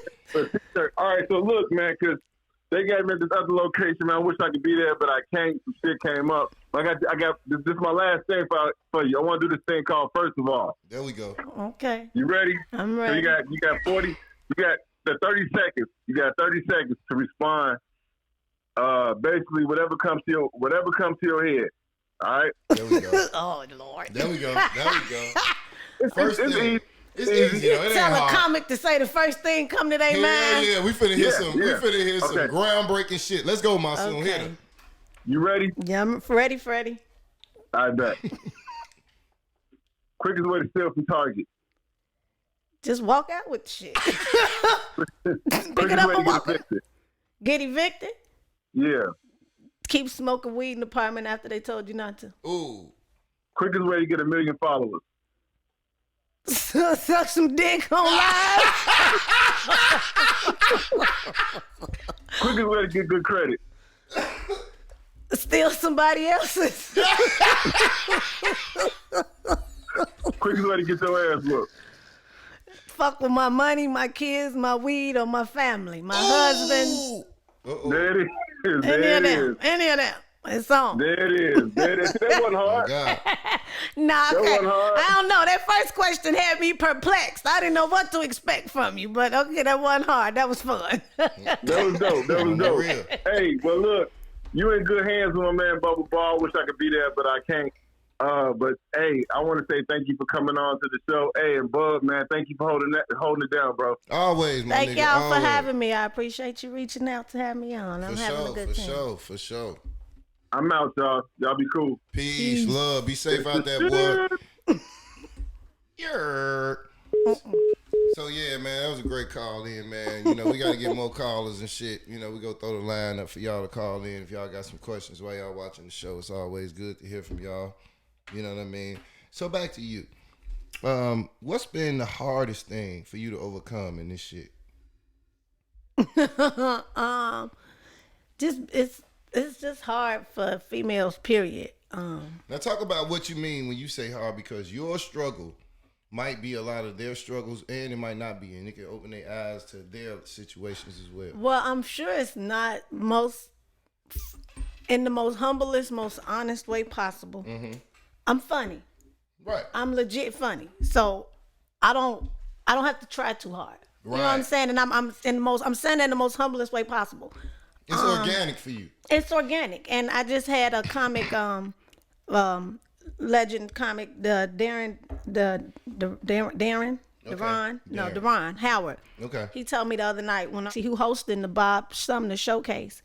all right, so look, man, because they got me at this other location, man. I wish I could be there, but I can't. Some shit came up. I got this is my last thing for you. I want to do this thing called First of All. There we go. Okay. You ready? I'm ready. So you got 40. You got the 30 seconds. You got 30 seconds to respond. Basically, whatever comes to your head. All right. There we go. Oh Lord. There we go. It's First easy. thing. It's easy. You Though. It ain't tell a hard. comic to say the first thing come to their mind. Yeah. We finna hear some. We Yeah. finna hear some Okay. groundbreaking shit. Let's go, Monsoon. Okay. Hit her. You ready? Yeah, I'm ready, Freddie. I bet. Quickest way to steal from Target. Just walk out with the shit. Pick Quickest it up way and to walk get out. evicted. Get evicted? Yeah. Keep smoking weed in the apartment after they told you not to. Ooh. Quickest way to get 1 million followers. Suck some dick on live. Quickest way to get good credit. Steal somebody else's. Quickest way to get your ass whooped. Fuck with my money, my kids, my weed, or my family, my husband. Uh-oh. There it is. Any There of it them. is. Any of them. It's on. There it is. There it is. That wasn't Oh, hard. God. Nah, That okay. wasn't hard. I don't know. That first question had me perplexed. I didn't know what to expect from you, but okay, that wasn't hard. That was fun. That was dope. That was dope. Real. Hey, well, look, you in good hands with my man Bubba Ball. Wish I could be there, but I can't. But hey, I want to say thank you for coming on to the show. Hey, and Bub, man, thank you for holding it down, bro. Always, my Thank nigga. y'all for always. having me. I appreciate you reaching out to have me on. I'm having a good time. For sure. I'm out, y'all. Y'all be cool. Peace, love. Be safe out there, boy. Yeah. So yeah, man, that was a great call in, man. You know, we got to get more callers and shit. You know, we go throw the line up for y'all to call in if y'all got some questions while y'all watching the show. It's always good to hear from y'all. You know what I mean? So back to you. What's been the hardest thing for you to overcome in this shit? It's just hard for females, period. Now talk about what you mean when you say hard, because your struggle might be a lot of their struggles, and it might not be, and it can open their eyes to their situations as well. Well, I'm sure it's not in the most humblest, most honest way possible. Mm-hmm. I'm funny. Right. I'm legit funny. So I don't have to try too hard. You know what I'm Right. saying? And I'm saying that in the most humblest way possible. It's organic for you. It's organic. And I just had a comic, legend comic, Darren Howard. Okay. He told me the other night when I see who hosting the Bob Sumner showcase.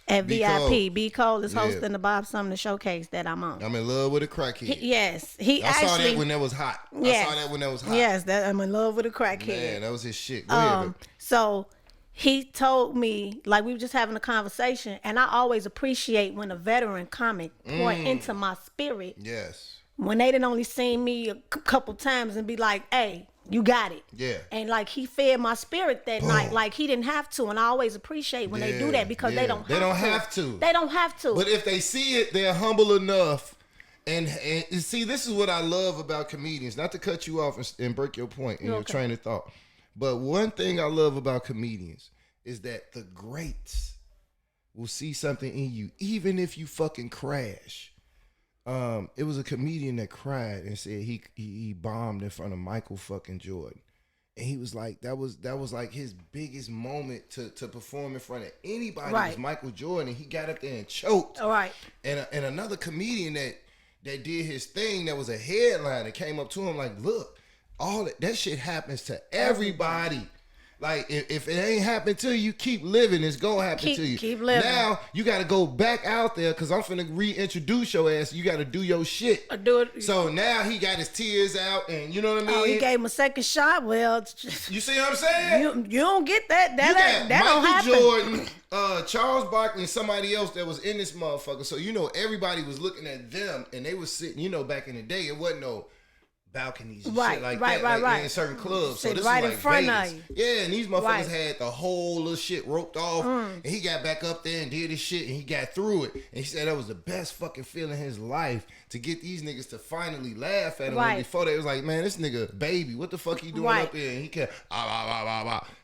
At B. VIP. B. Cole is Yeah. hosting the Bob Sumner Showcase that I'm on. I'm in love with a crackhead. Yes. I saw that when that was hot. Yes. I saw that when that was hot. Yes, that I'm in love with a crackhead. Man, that was his shit. Go ahead, babe. So he told me, like we were just having a conversation, and I always appreciate when a veteran comic pour into my spirit. Yes. When they didn't only seen me a couple times and be like, hey, you got it. Yeah. And like he fed my spirit that night. Like he didn't have to. And I always appreciate when they do that because they don't have to. They don't have to. They don't have to. But if they see it, they're humble enough. And see, this is what I love about comedians. Not to cut you off and break your point in your train of thought. But one thing I love about comedians is that the greats will see something in you, even if you fucking crash. It was a comedian that cried and said he bombed in front of Michael fucking Jordan. And he was like, that was like his biggest moment to perform in front of anybody was Michael Jordan. And he got up there and choked. All right. And another comedian that did his thing that was a headline that came up to him like, look, all that shit happens to everybody. Like, if it ain't happened to you, keep living. It's gonna happen to you. Keep living. Now, you gotta go back out there because I'm finna reintroduce your ass. You gotta do your shit. Do it. So now he got his tears out and you know what I mean? Oh, he gave him a second shot. Well, you see what I'm saying? You don't get that. That don't happen. Michael Jordan, Charles Barkley, and somebody else that was in this motherfucker. So, you know, everybody was looking at them and they was sitting, you know, back in the day, it wasn't no balconies and shit like that. Like in certain clubs. So this right is like in front Vegas. of you. Yeah, and these motherfuckers had the whole little shit roped off. And he got back up there and did his shit and he got through it. And he said that was the best fucking feeling in his life to get these niggas to finally laugh at him. And before they was like, man, this nigga baby, what the fuck he doing up there? And he kept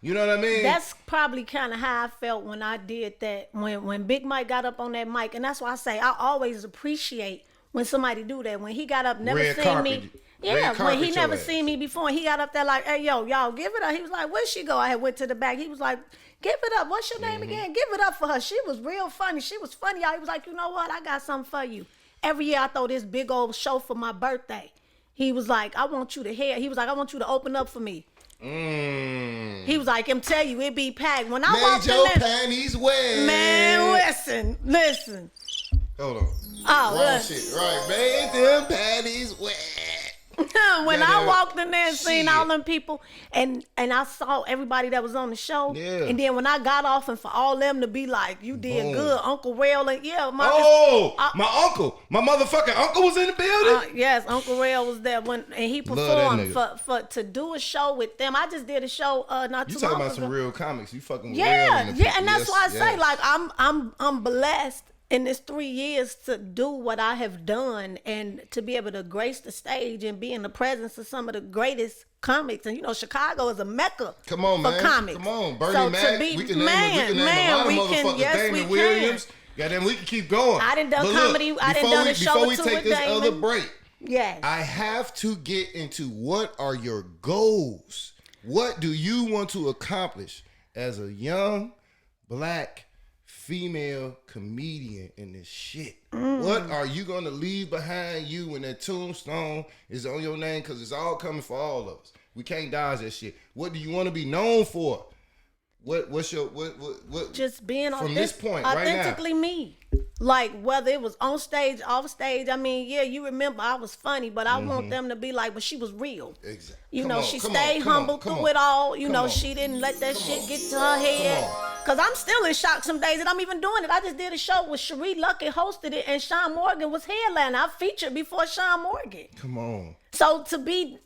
you know what I mean? That's probably kind of how I felt when I did that. When Big Mike got up on that mic. And that's why I say I always appreciate when somebody do that. When he got up, never seen me. Yeah, when he never seen me before, and he got up there like, hey, yo, y'all, give it up. He was like, where'd she go? I had went to the back. He was like, give it up. What's your name again? Give it up for her. She was real funny. She was funny. He was like, you know what? I got something for you. Every year I throw this big old show for my birthday. He was like, I want you to hear. He was like, I want you to open up for me. He was like, I'm tell you, it be packed. When I walked in there, panties wet. Man, listen. Hold on. Oh, wrong shit. Right, made them panties wet. When I walked in there and seen all them people and I saw everybody that was on the show, and then when I got off and for all them to be like, you did good, Uncle Rail, and my uncle, my motherfucking uncle was in the building. Yes, Uncle Rail was there and he performed for to do a show with them. I just did a show not too long ago. You talking about some real comics? You fucking with and that's why I say like I'm blessed in this 3 years to do what I have done and to be able to grace the stage and be in the presence of some of the greatest comics. And you know, Chicago is a mecca for comics. Come on, Bernie Mac. We can name a lot of motherfuckers. Damon Williams. Goddamn, we can keep going. I done comedy. I done done a show before we with take this Damon. other break, yes, I have to get into what are your goals? What do you want to accomplish as a young black female comedian in this shit? What are you gonna leave behind you when that tombstone is on your name? Because it's all coming for all of us. We can't dodge that shit. What do you want to be known for? What's your what? Just being from this point right now, authentically me. Like whether it was on stage, off stage. I mean, yeah, you remember I was funny, but I want them to be like, but she was real. Exactly. You know, she stayed humble through it all. You know, she didn't let that shit get to her head. Cause I'm still in shock some days that I'm even doing it. I just did a show with Cherie Luckett hosted it, and Sean Morgan was headlining. I featured before Sean Morgan. Come on. So to be.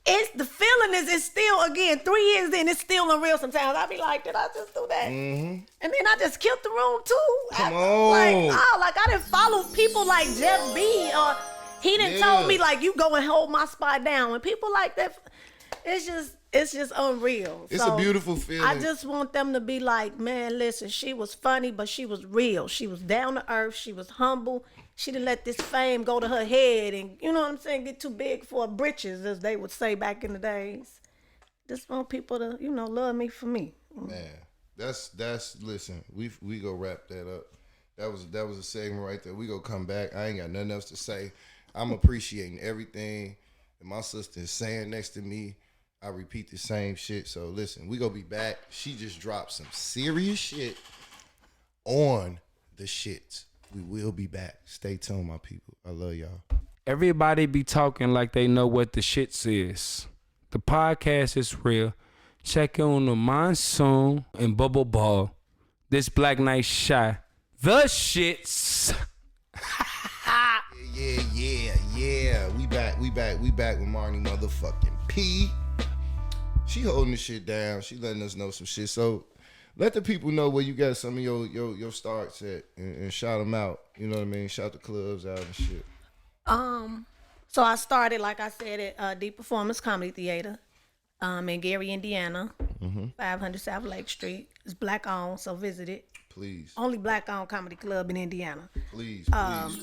It's the feeling is it's still again 3 years in, it's still unreal sometimes. I be like, did I just do that? And then I just killed the room too. Come on. Like I didn't follow people like Jeff B or he didn't told me like you go and hold my spot down. When people like that, it's just unreal. It's a beautiful feeling. I just want them to be like, man, listen, she was funny, but she was real. She was down to earth. She was humble. She didn't let this fame go to her head and, you know what I'm saying, get too big for her britches, as they would say back in the days. Just want people to, you know, love me for me. Man, that's listen, we go wrap that up. That was a segment right there. We go come back. I ain't got nothing else to say. I'm appreciating everything that my sister is saying next to me. I repeat the same shit. So listen, we gonna be back. She just dropped some serious shit on the shits. We will be back. Stay tuned, my people. I love y'all. Everybody be talking like they know what the shits is. The podcast is real. Check on the Monsoon and Bubble Ball. This Black Knight Shy. The shits. Yeah. We back with Marnie motherfucking P. She holding the shit down. She letting us know some shit. So let the people know where you got some of your starts at and shout them out. You know what I mean? Shout the clubs out and shit. So I started, like I said, at Deep Performance Comedy Theater in Gary, Indiana, 500 South Lake Street. It's black owned, so visit it. Please. Only black owned comedy club in Indiana. Please. I've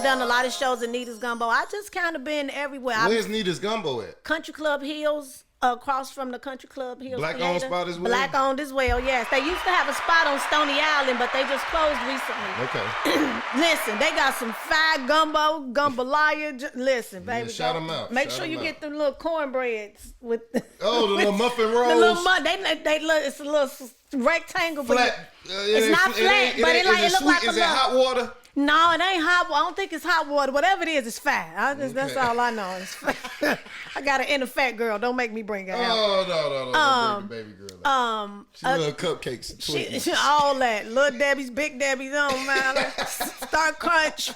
done a lot of shows at Nita's Gumbo. I just kind of been everywhere. Where's Nita's Gumbo at? Country Club Hills. Across from the Country Club Hills Black Theater. owned spot as well? Black owned as well, yes. They used to have a spot on Stony Island, but they just closed recently. Okay. Listen, they got some fire gumbo, jambalaya. Listen, baby. Shout them out. Make sure you get the little cornbreads with. The little muffin rolls. The little they look. It's a little rectangle, Flat. It's not flat, but it look like a Is it hot water? No, it ain't hot. I don't think it's hot water. Whatever it is, it's fat. That's all I know. It's fat. I got an inner fat girl. Don't make me bring her out. Oh no! Don't bring the baby girl out. She love cupcakes and Twinkies. She all that. Little Debbie's, Big Debbie's on, man. Star Crunch.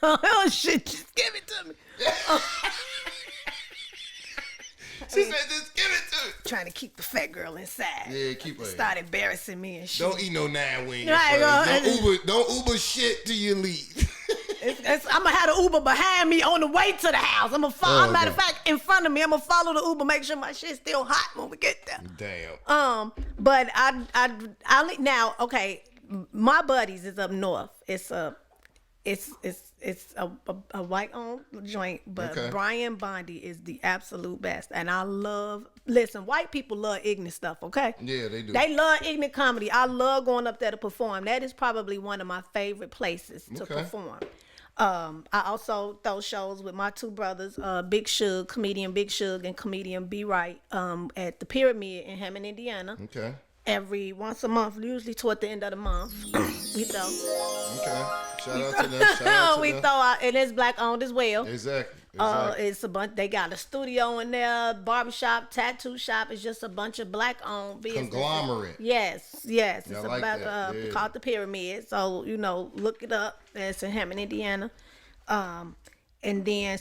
Oh shit! Just give it to me. She said, "Just give it to me." Trying to keep the fat girl inside. Yeah, keep her. Start embarrassing me and shit. Don't eat no 9 wings. Right, Don't Uber shit till you leave. I'm gonna have the Uber behind me on the way to the house. I'm gonna follow. Matter of fact, in front of me, I'm gonna follow the Uber, make sure my shit's still hot when we get there. Damn. But I now, okay, my buddies is up north. It's a white-owned joint, but Brian Bondi is the absolute best. And I listen, white people love ignorant stuff, okay? Yeah, they do. They love ignorant comedy. I love going up there to perform. That is probably one of my favorite places to perform. I also throw shows with my two brothers, Big Shug, comedian Big Shug, and comedian B Wright, at the Pyramid in Hammond, Indiana. Okay. Every once a month, usually toward the end of the month, we throw. Okay. Shout out to them. We throw out, and it's black owned as well. Exactly. It's a bunch. They got a studio in there, barbershop, tattoo shop. It's just a bunch of black owned business. Conglomerate. Yes. It's like about that. called the Pyramid. So look it up. It's in Hammond, Indiana. And then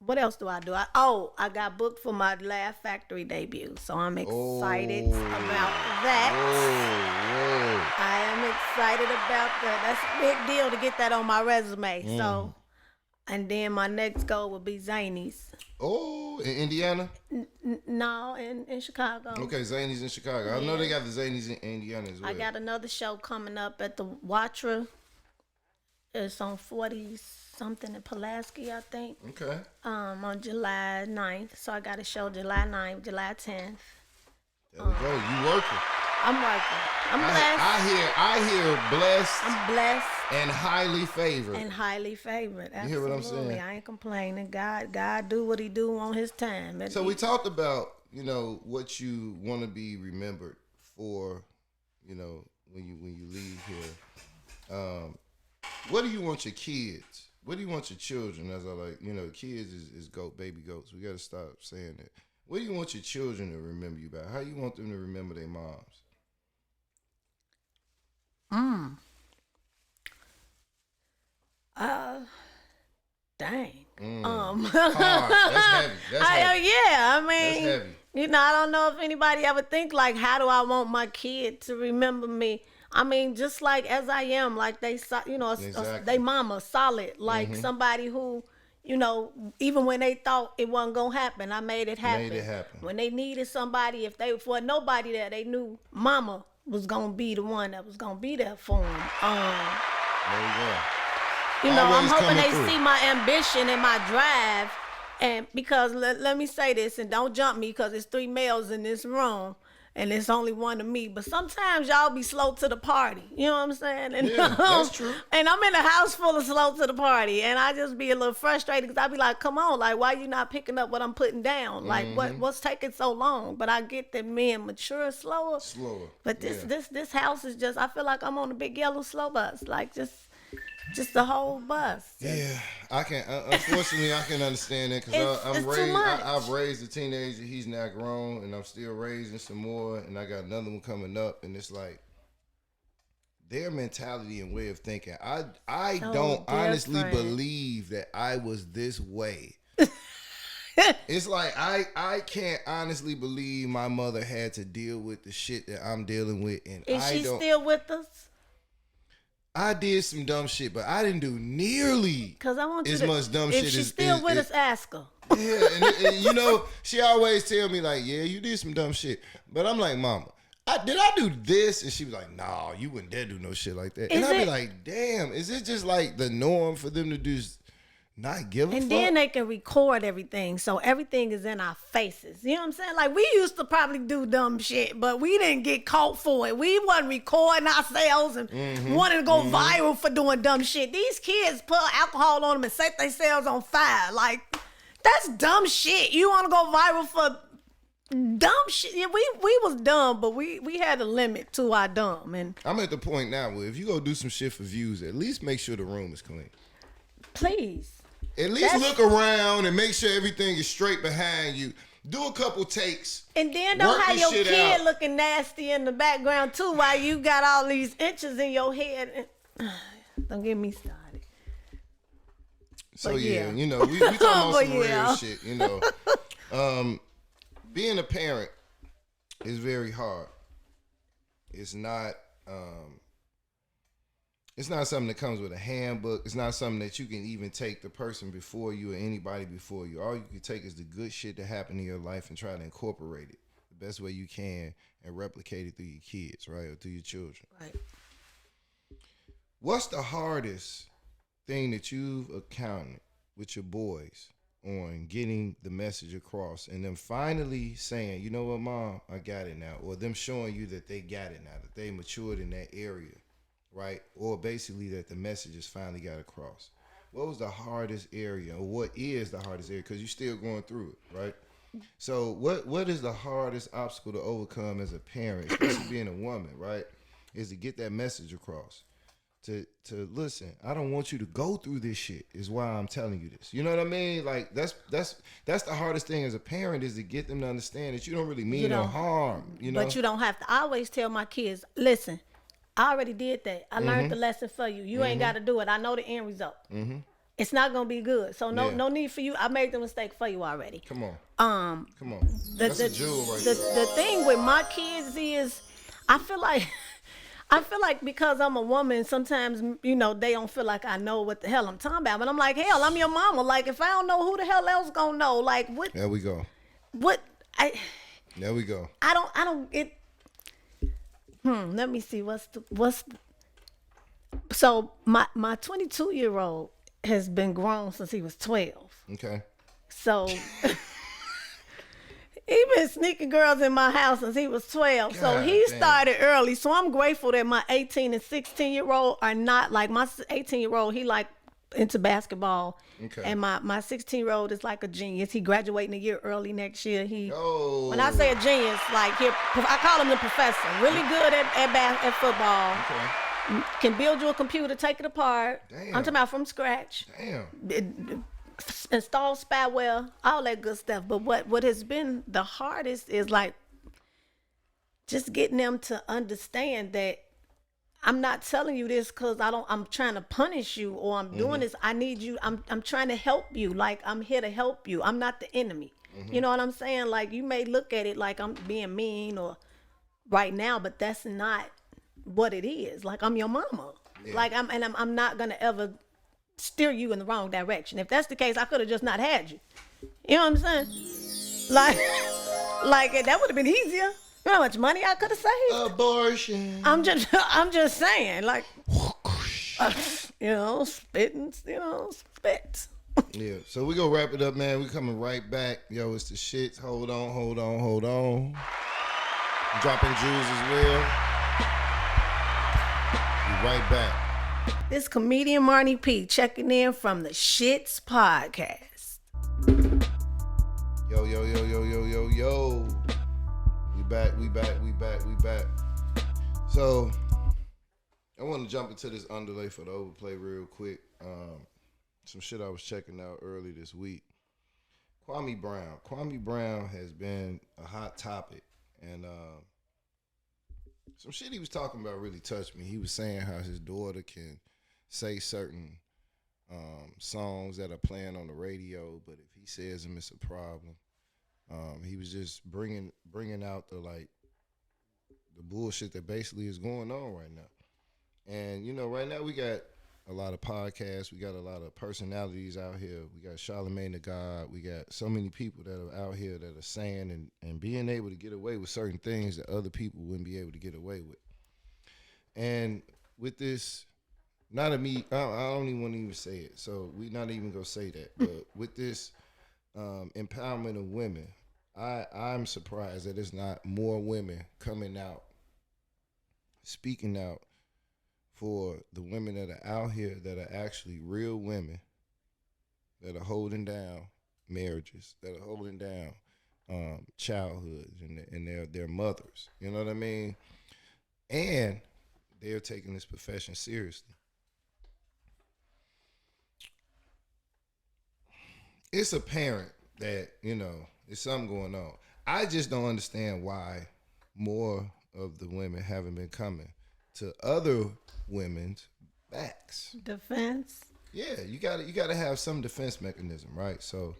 what else do? I got booked for my Laugh Factory debut, so I'm excited about that. I am excited about that. That's a big deal to get that on my resume. So, and then my next goal will be Zany's. Oh, in Indiana? No, in Chicago. Okay, Zany's in Chicago. I know they got the Zany's in Indiana as well. I got another show coming up at the Watra. It's on 40-something in Pulaski, I think. Okay. On July 9th. So I got a show July 9th, July 10th. There we go. You working. I'm working. I'm blessed. I hear blessed. I'm blessed. And highly favored. Absolutely. You hear what I'm saying? I ain't complaining. God do what he do on his time. So we talked about, what you want to be remembered for, when you leave here. What do you want your kids? What do you want your children? As I kids is baby goats. We got to stop saying that. What do you want your children to remember you by? How you want them to remember their moms? Dang. Hard. That's heavy. That's heavy. Yeah, I mean, that's heavy. I don't know if anybody ever think like, how do I want my kid to remember me? I mean, just like as I am, like they, they mama solid, like somebody who, even when they thought it wasn't gonna happen, I made it happen. When they needed somebody, if they for nobody there, they knew mama was gonna be the one that was gonna be there for them. There you go. I'm hoping they see my ambition and my drive, and because let me say this, and don't jump me, because it's 3 males in this room. and it's only one of me. But sometimes y'all be slow to the party. You know what I'm saying? And, Yeah, that's true. And I'm in a house full of slow to the party, and I just be a little frustrated because I be like, come on, like, why you not picking up what I'm putting down? Like, what's taking so long? But I get that men mature slower. But this house is just, I feel like I'm on a big yellow slow bus, like just the whole bus. Yeah, I can. Unfortunately, I can understand that because I'm it's too raised. much. I've raised a teenager. He's now grown, and I'm still raising some more. And I got another one coming up, and it's like their mentality and way of thinking. I don't honestly believe that I was this way. It's like I can't honestly believe my mother had to deal with the shit that I'm dealing with, and Is she still with us? I did some dumb shit, but I didn't do nearly as much dumb shit. If she's still with us, ask her. Yeah, and you know, she always tell me like, yeah, you did some dumb shit. But I'm like, mama, did I do this? And she was like, nah, you wouldn't dare do no shit like that. And I'd be like, damn, is it just like the norm for them to do not give a fuck? And then they can record everything, so everything is in our faces. You know what I'm saying? Like, we used to probably do dumb shit, but we didn't get caught for it. We wasn't recording ourselves and wanting to go viral for doing dumb shit. These kids put alcohol on them and set themselves on fire. Like, that's dumb shit. You want to go viral for dumb shit? Yeah, we was dumb, but we had a limit to our dumb. And I'm at the point now where if you go do some shit for views, at least make sure the room is clean. Please. At least look around and make sure everything is straight behind you. Do a couple takes. And then don't have your kid looking nasty in the background too while you got all these inches in your head. Don't get me started. So yeah, you know, we talking about some real shit, you know. Being a parent is very hard. It's not something that comes with a handbook. It's not something that you can even take the person before you or anybody before you. All you can take is the good shit that happened in your life and try to incorporate it the best way you can and replicate it through your kids, right, or through your children. Right. What's the hardest thing that you've encountered with your boys on getting the message across and them finally saying, you know what, Mom, I got it now, or them showing you that they got it now, that they matured in that area? Right? Or basically that the message has finally got across. What was the hardest area, or what is the hardest area? Because you're still going through it, right? So what is the hardest obstacle to overcome as a parent, especially being a woman, right? Is to get that message across. To listen, I don't want you to go through this shit, is why I'm telling you this. You know what I mean? Like that's the hardest thing as a parent, is to get them to understand that you don't really mean no harm. You know? But you don't have to. I always tell my kids, listen, I already did that. I learned the lesson for you. You ain't got to do it. I know the end result. It's not gonna be good. So no need for you. I made the mistake for you already. Come on. That's a jewel right there. The thing with my kids is, I feel like because I'm a woman, sometimes, you know, they don't feel like I know what the hell I'm talking about. But I'm like, hell, I'm your mama. Like, if I don't know, who the hell else gonna know? Like, what? There we go. There we go. I don't get. Let me see. So my 22-year-old has been grown since he was 12. Okay. So he been sneaking girls in my house since he was 12. So he started early. So I'm grateful that my 18 and 16-year-old are not like my 18-year-old. He like into basketball. Okay. And my 16-year-old is like a genius. He graduating a year early next year. When I say a genius, like I call him the professor. Really good at football. Okay. Can build you a computer, take it apart. Damn. I'm talking about from scratch. Damn. Install spyware, all that good stuff. But what has been the hardest is like just getting them to understand that I'm not telling you this because I'm trying to punish you, or I'm doing this. I need you. I'm trying to help you. Like, I'm here to help you. I'm not the enemy. You know what I'm saying? Like, you may look at it like I'm being mean or right now, but that's not what it is. Like, I'm your mama. Yeah. Like, I'm not gonna ever steer you in the wrong direction. If that's the case, I could have just not had you. You know what I'm saying? Like that would have been easier. You know how much money I could have saved? Abortion. I'm just saying, like, spit. Yeah, so we gonna wrap it up, man. We coming right back. Yo, it's the shits. Hold on. dropping jewels as well. Be right back. This comedian Marnie P checking in from the S.H.I.T.S podcast. Yo, yo, yo, yo, yo, yo, yo. We back. So, I want to jump into this underlay for the overplay real quick. Some shit I was checking out early this week. Kwame Brown has been a hot topic, and some shit he was talking about really touched me. He was saying how his daughter can say certain songs that are playing on the radio, but if he says them, it's a problem. He was just bringing out the bullshit that basically is going on right now. And right now we got a lot of podcasts, we got a lot of personalities out here. We got Charlamagne the God. We got so many people that are out here that are saying and being able to get away with certain things that other people wouldn't be able to get away with. And with this, I don't even want to even say it, so we not even gonna say that. But with this empowerment of women, I'm surprised that there's not more women coming out, speaking out for the women that are out here that are actually real women that are holding down marriages, that are holding down childhoods and their mothers. You know what I mean? And they're taking this profession seriously. It's apparent that, there's something going on. I just don't understand why more of the women haven't been coming to other women's backs. Defense. Yeah, you gotta have some defense mechanism, right? So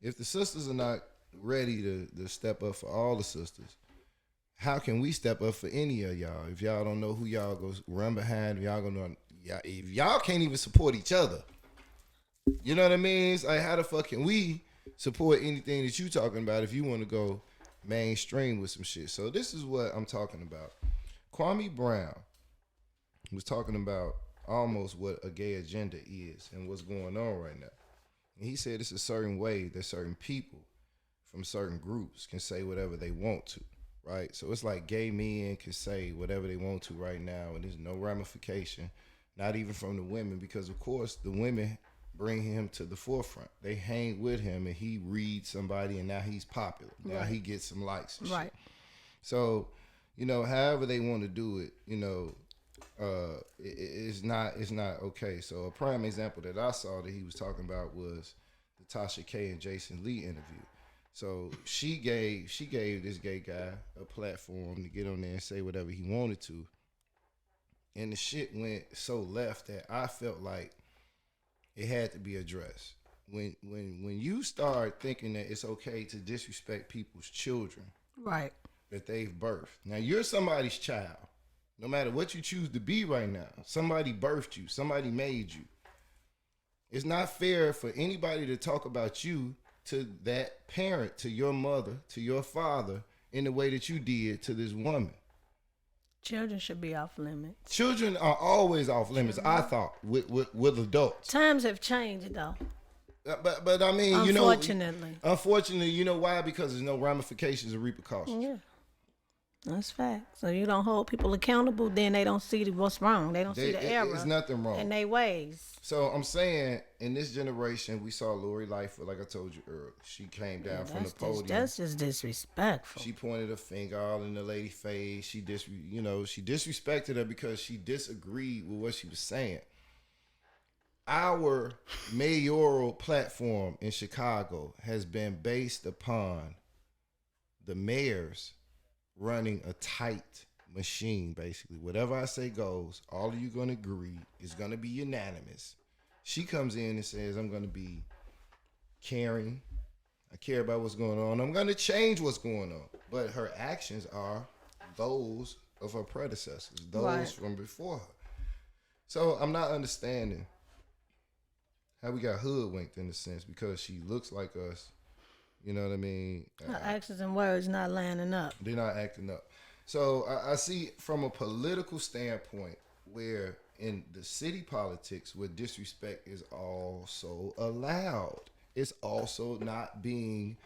if the sisters are not ready to step up for all the sisters, how can we step up for any of y'all? If y'all don't know who y'all go run behind, if y'all can't even support each other, you know what I mean? It's like, how the fuck can we support anything that you talking about if you want to go mainstream with some shit? So this is what I'm talking about. Kwame Brown was talking about almost what a gay agenda is and what's going on right now. And he said it's a certain way that certain people from certain groups can say whatever they want to, right? So it's like gay men can say whatever they want to right now, and there's no ramification, not even from the women, because of course the women bring him to the forefront. They hang with him and he reads somebody and now he's popular. Now he gets some likes and shit. So, however they want to do it, it's not okay. So a prime example that I saw that he was talking about was the Tasha K and Jason Lee interview. So she gave this gay guy a platform to get on there and say whatever he wanted to. And the shit went so left that I felt like it had to be addressed. When you start thinking that it's okay to disrespect people's children, right, that they've birthed. Now you're somebody's child. No matter what you choose to be right now, somebody birthed you, somebody made you. It's not fair for anybody to talk about you to that parent, to your mother, to your father, in the way that you did to this woman. Children should be off limits. Children are always off limits, I thought, with adults. Times have changed, though. But I mean, unfortunately, you know why? Because there's no ramifications or repercussions. Yeah, that's fact. So you don't hold people accountable, then they don't see what's wrong. They don't see the error. There's nothing wrong in their ways. So I'm saying, in this generation, we saw Lori Lightfoot, like I told you earlier. She came down from the podium. That's just disrespectful. She pointed a finger all in the lady's face. She disrespected her because she disagreed with what she was saying. Our mayoral platform in Chicago has been based upon the mayors running a tight machine, basically. Whatever I say goes. All of you going to agree. It's going to be unanimous. She comes in and says, I'm going to be caring. I care about what's going on. I'm going to change what's going on. But her actions are those of her predecessors, those from before her. So I'm not understanding how we got hoodwinked in a sense because she looks like us. You know what I mean? Her actions and words not lining up. They're not acting up. So I see from a political standpoint where in the city politics where disrespect is also allowed. It's also not being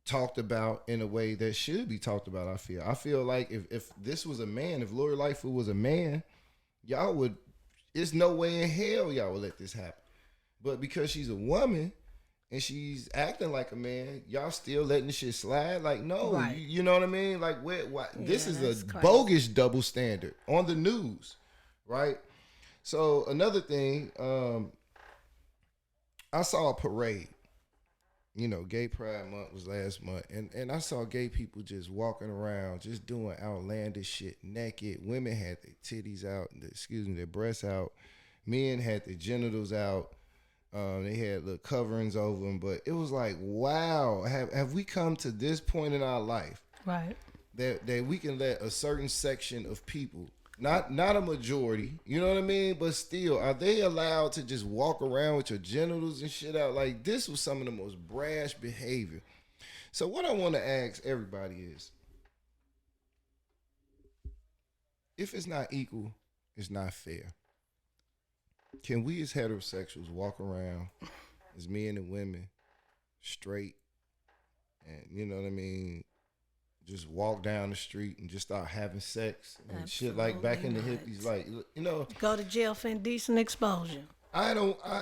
talked about in a way that should be talked about. I feel like if this was a man, if Lori Lightfoot was a man, y'all would. There's no way in hell y'all would let this happen. But because she's a woman and she's acting like a man, y'all still letting the shit slide. Like, no, Right. you know what I mean? Like, this is that's a crazy. bogus double standard on the news, right? So another thing, I saw a parade. You know, Gay Pride Month was last month, and I saw gay people just walking around, just doing outlandish shit, naked. Women had their titties out, their breasts out. Men had their genitals out. They had little coverings over them, but it was like, wow, have we come to this point in our life Right. that we can let a certain section of people, not a majority, you know what I mean, but still, are they allowed to just walk around with your genitals and shit out? Like, this was some of the most brash behavior. So what I want to ask everybody is, if it's not equal, it's not fair. Can we as heterosexuals walk around as men and women straight and, you know what I mean, just walk down the street and just start having sex and shit like back in the hippies? Like, you know, Go to jail for indecent exposure.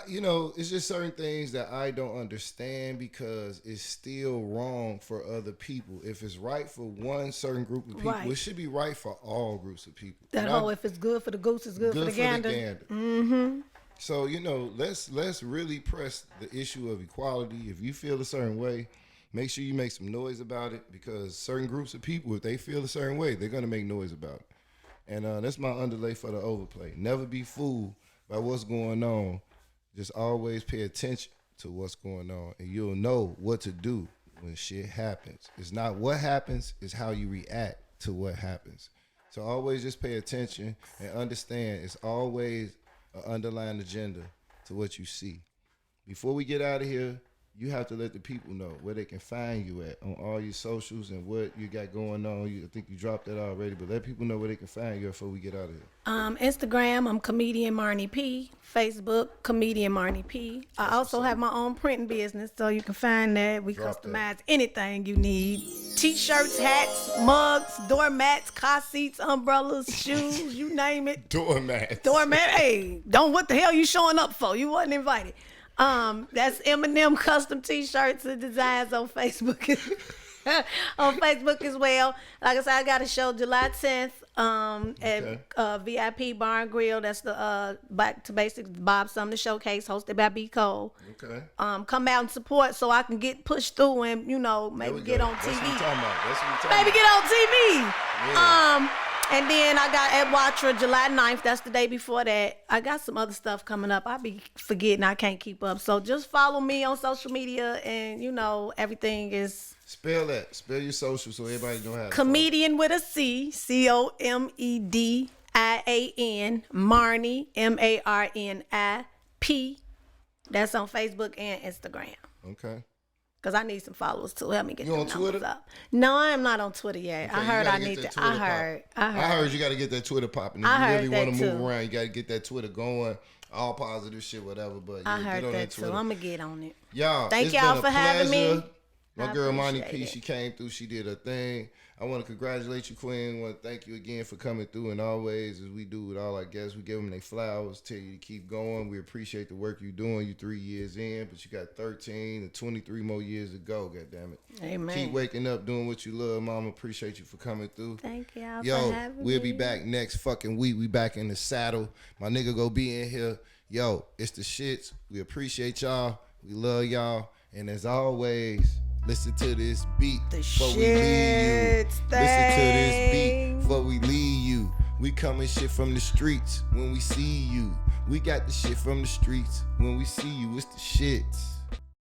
you know, it's just certain things that I don't understand because it's still wrong for other people. If it's right for one certain group of people, Right. it should be right for all groups of people. That And whole if it's good for the goose, it's good for the gander. Mm-hmm. So, you know, let's really press the issue of equality. If you feel a certain way, make sure you make some noise about it, because certain groups of people, if they feel a certain way, they're gonna make noise about it. And that's my underlay for the overplay. Never be fooled by what's going on. Just always pay attention to what's going on, and you'll know what to do when shit happens. It's not what happens, it's how you react to what happens. So always just pay attention and understand it's always an underlying agenda to what you see. Before we get out of here, you have to let the people know where they can find you at on all your socials and what you got going on. I think you dropped that already, but let people know where they can find you before we get out of here. Instagram, I'm comedian Marnie P. Facebook, comedian Marnie P. I also have my own printing business, so you can find that. We Drop customize anything you need: t-shirts, hats, mugs, doormats, car seats, umbrellas, shoes, you name it. Doormat. Hey, what the hell you showing up for? You wasn't invited. That's Eminem custom t-shirts and designs on Facebook. On Facebook as well. Like I said, I got a show July 10th at VIP Bar and Grill. That's the Back to Basics Bob Sumner Showcase hosted by B. Cole. Okay. Come out and support so I can get pushed through and, you know, maybe get on TV. That's what you're talking about. Maybe get on TV. Yeah. And then I got at Watra July 9th. That's the day before that. I got some other stuff coming up. I be forgetting. I can't keep up. So just follow me on social media, and, you know, everything is... Spell that. Spell your social so everybody know how to Comedian with a C. COMEDIAN. Marnie. MARNI P. That's on Facebook and Instagram. Okay. Because I need some followers too. Help me get You them on numbers Twitter? up. No, I'm not on Twitter yet. Okay, I heard you I gotta need get that to. Twitter I heard. You got to get that Twitter popping. If I you heard really want that to move too. around, you got to get that Twitter going. All positive shit, whatever. But yeah, I heard get on that too. Twitter. I'm going to get on it. Y'all, Thank it's y'all been a for having me. pleasure. My I girl Monty appreciate P, it. she came through. She did her thing. I want to congratulate you, Queen. I want to thank you again for coming through. And always, as we do with all our guests, we give them their flowers, tell you to keep going. We appreciate the work you're doing. You're 3 years in, but you got 13 and 23 more years to go, goddammit. Amen. Keep waking up, doing what you love, Mama. Appreciate you for coming through. Thank y'all for Yo, having me. we'll be back next fucking week. We back in the saddle. My nigga go be in here. Yo, it's the shits. We appreciate y'all. We love y'all. And as always, listen to this beat before we leave you. Shits Listen to this beat thing. before we leave you. We coming shit from the streets when we see you. We got the shit from the streets when we see you. It's the shits.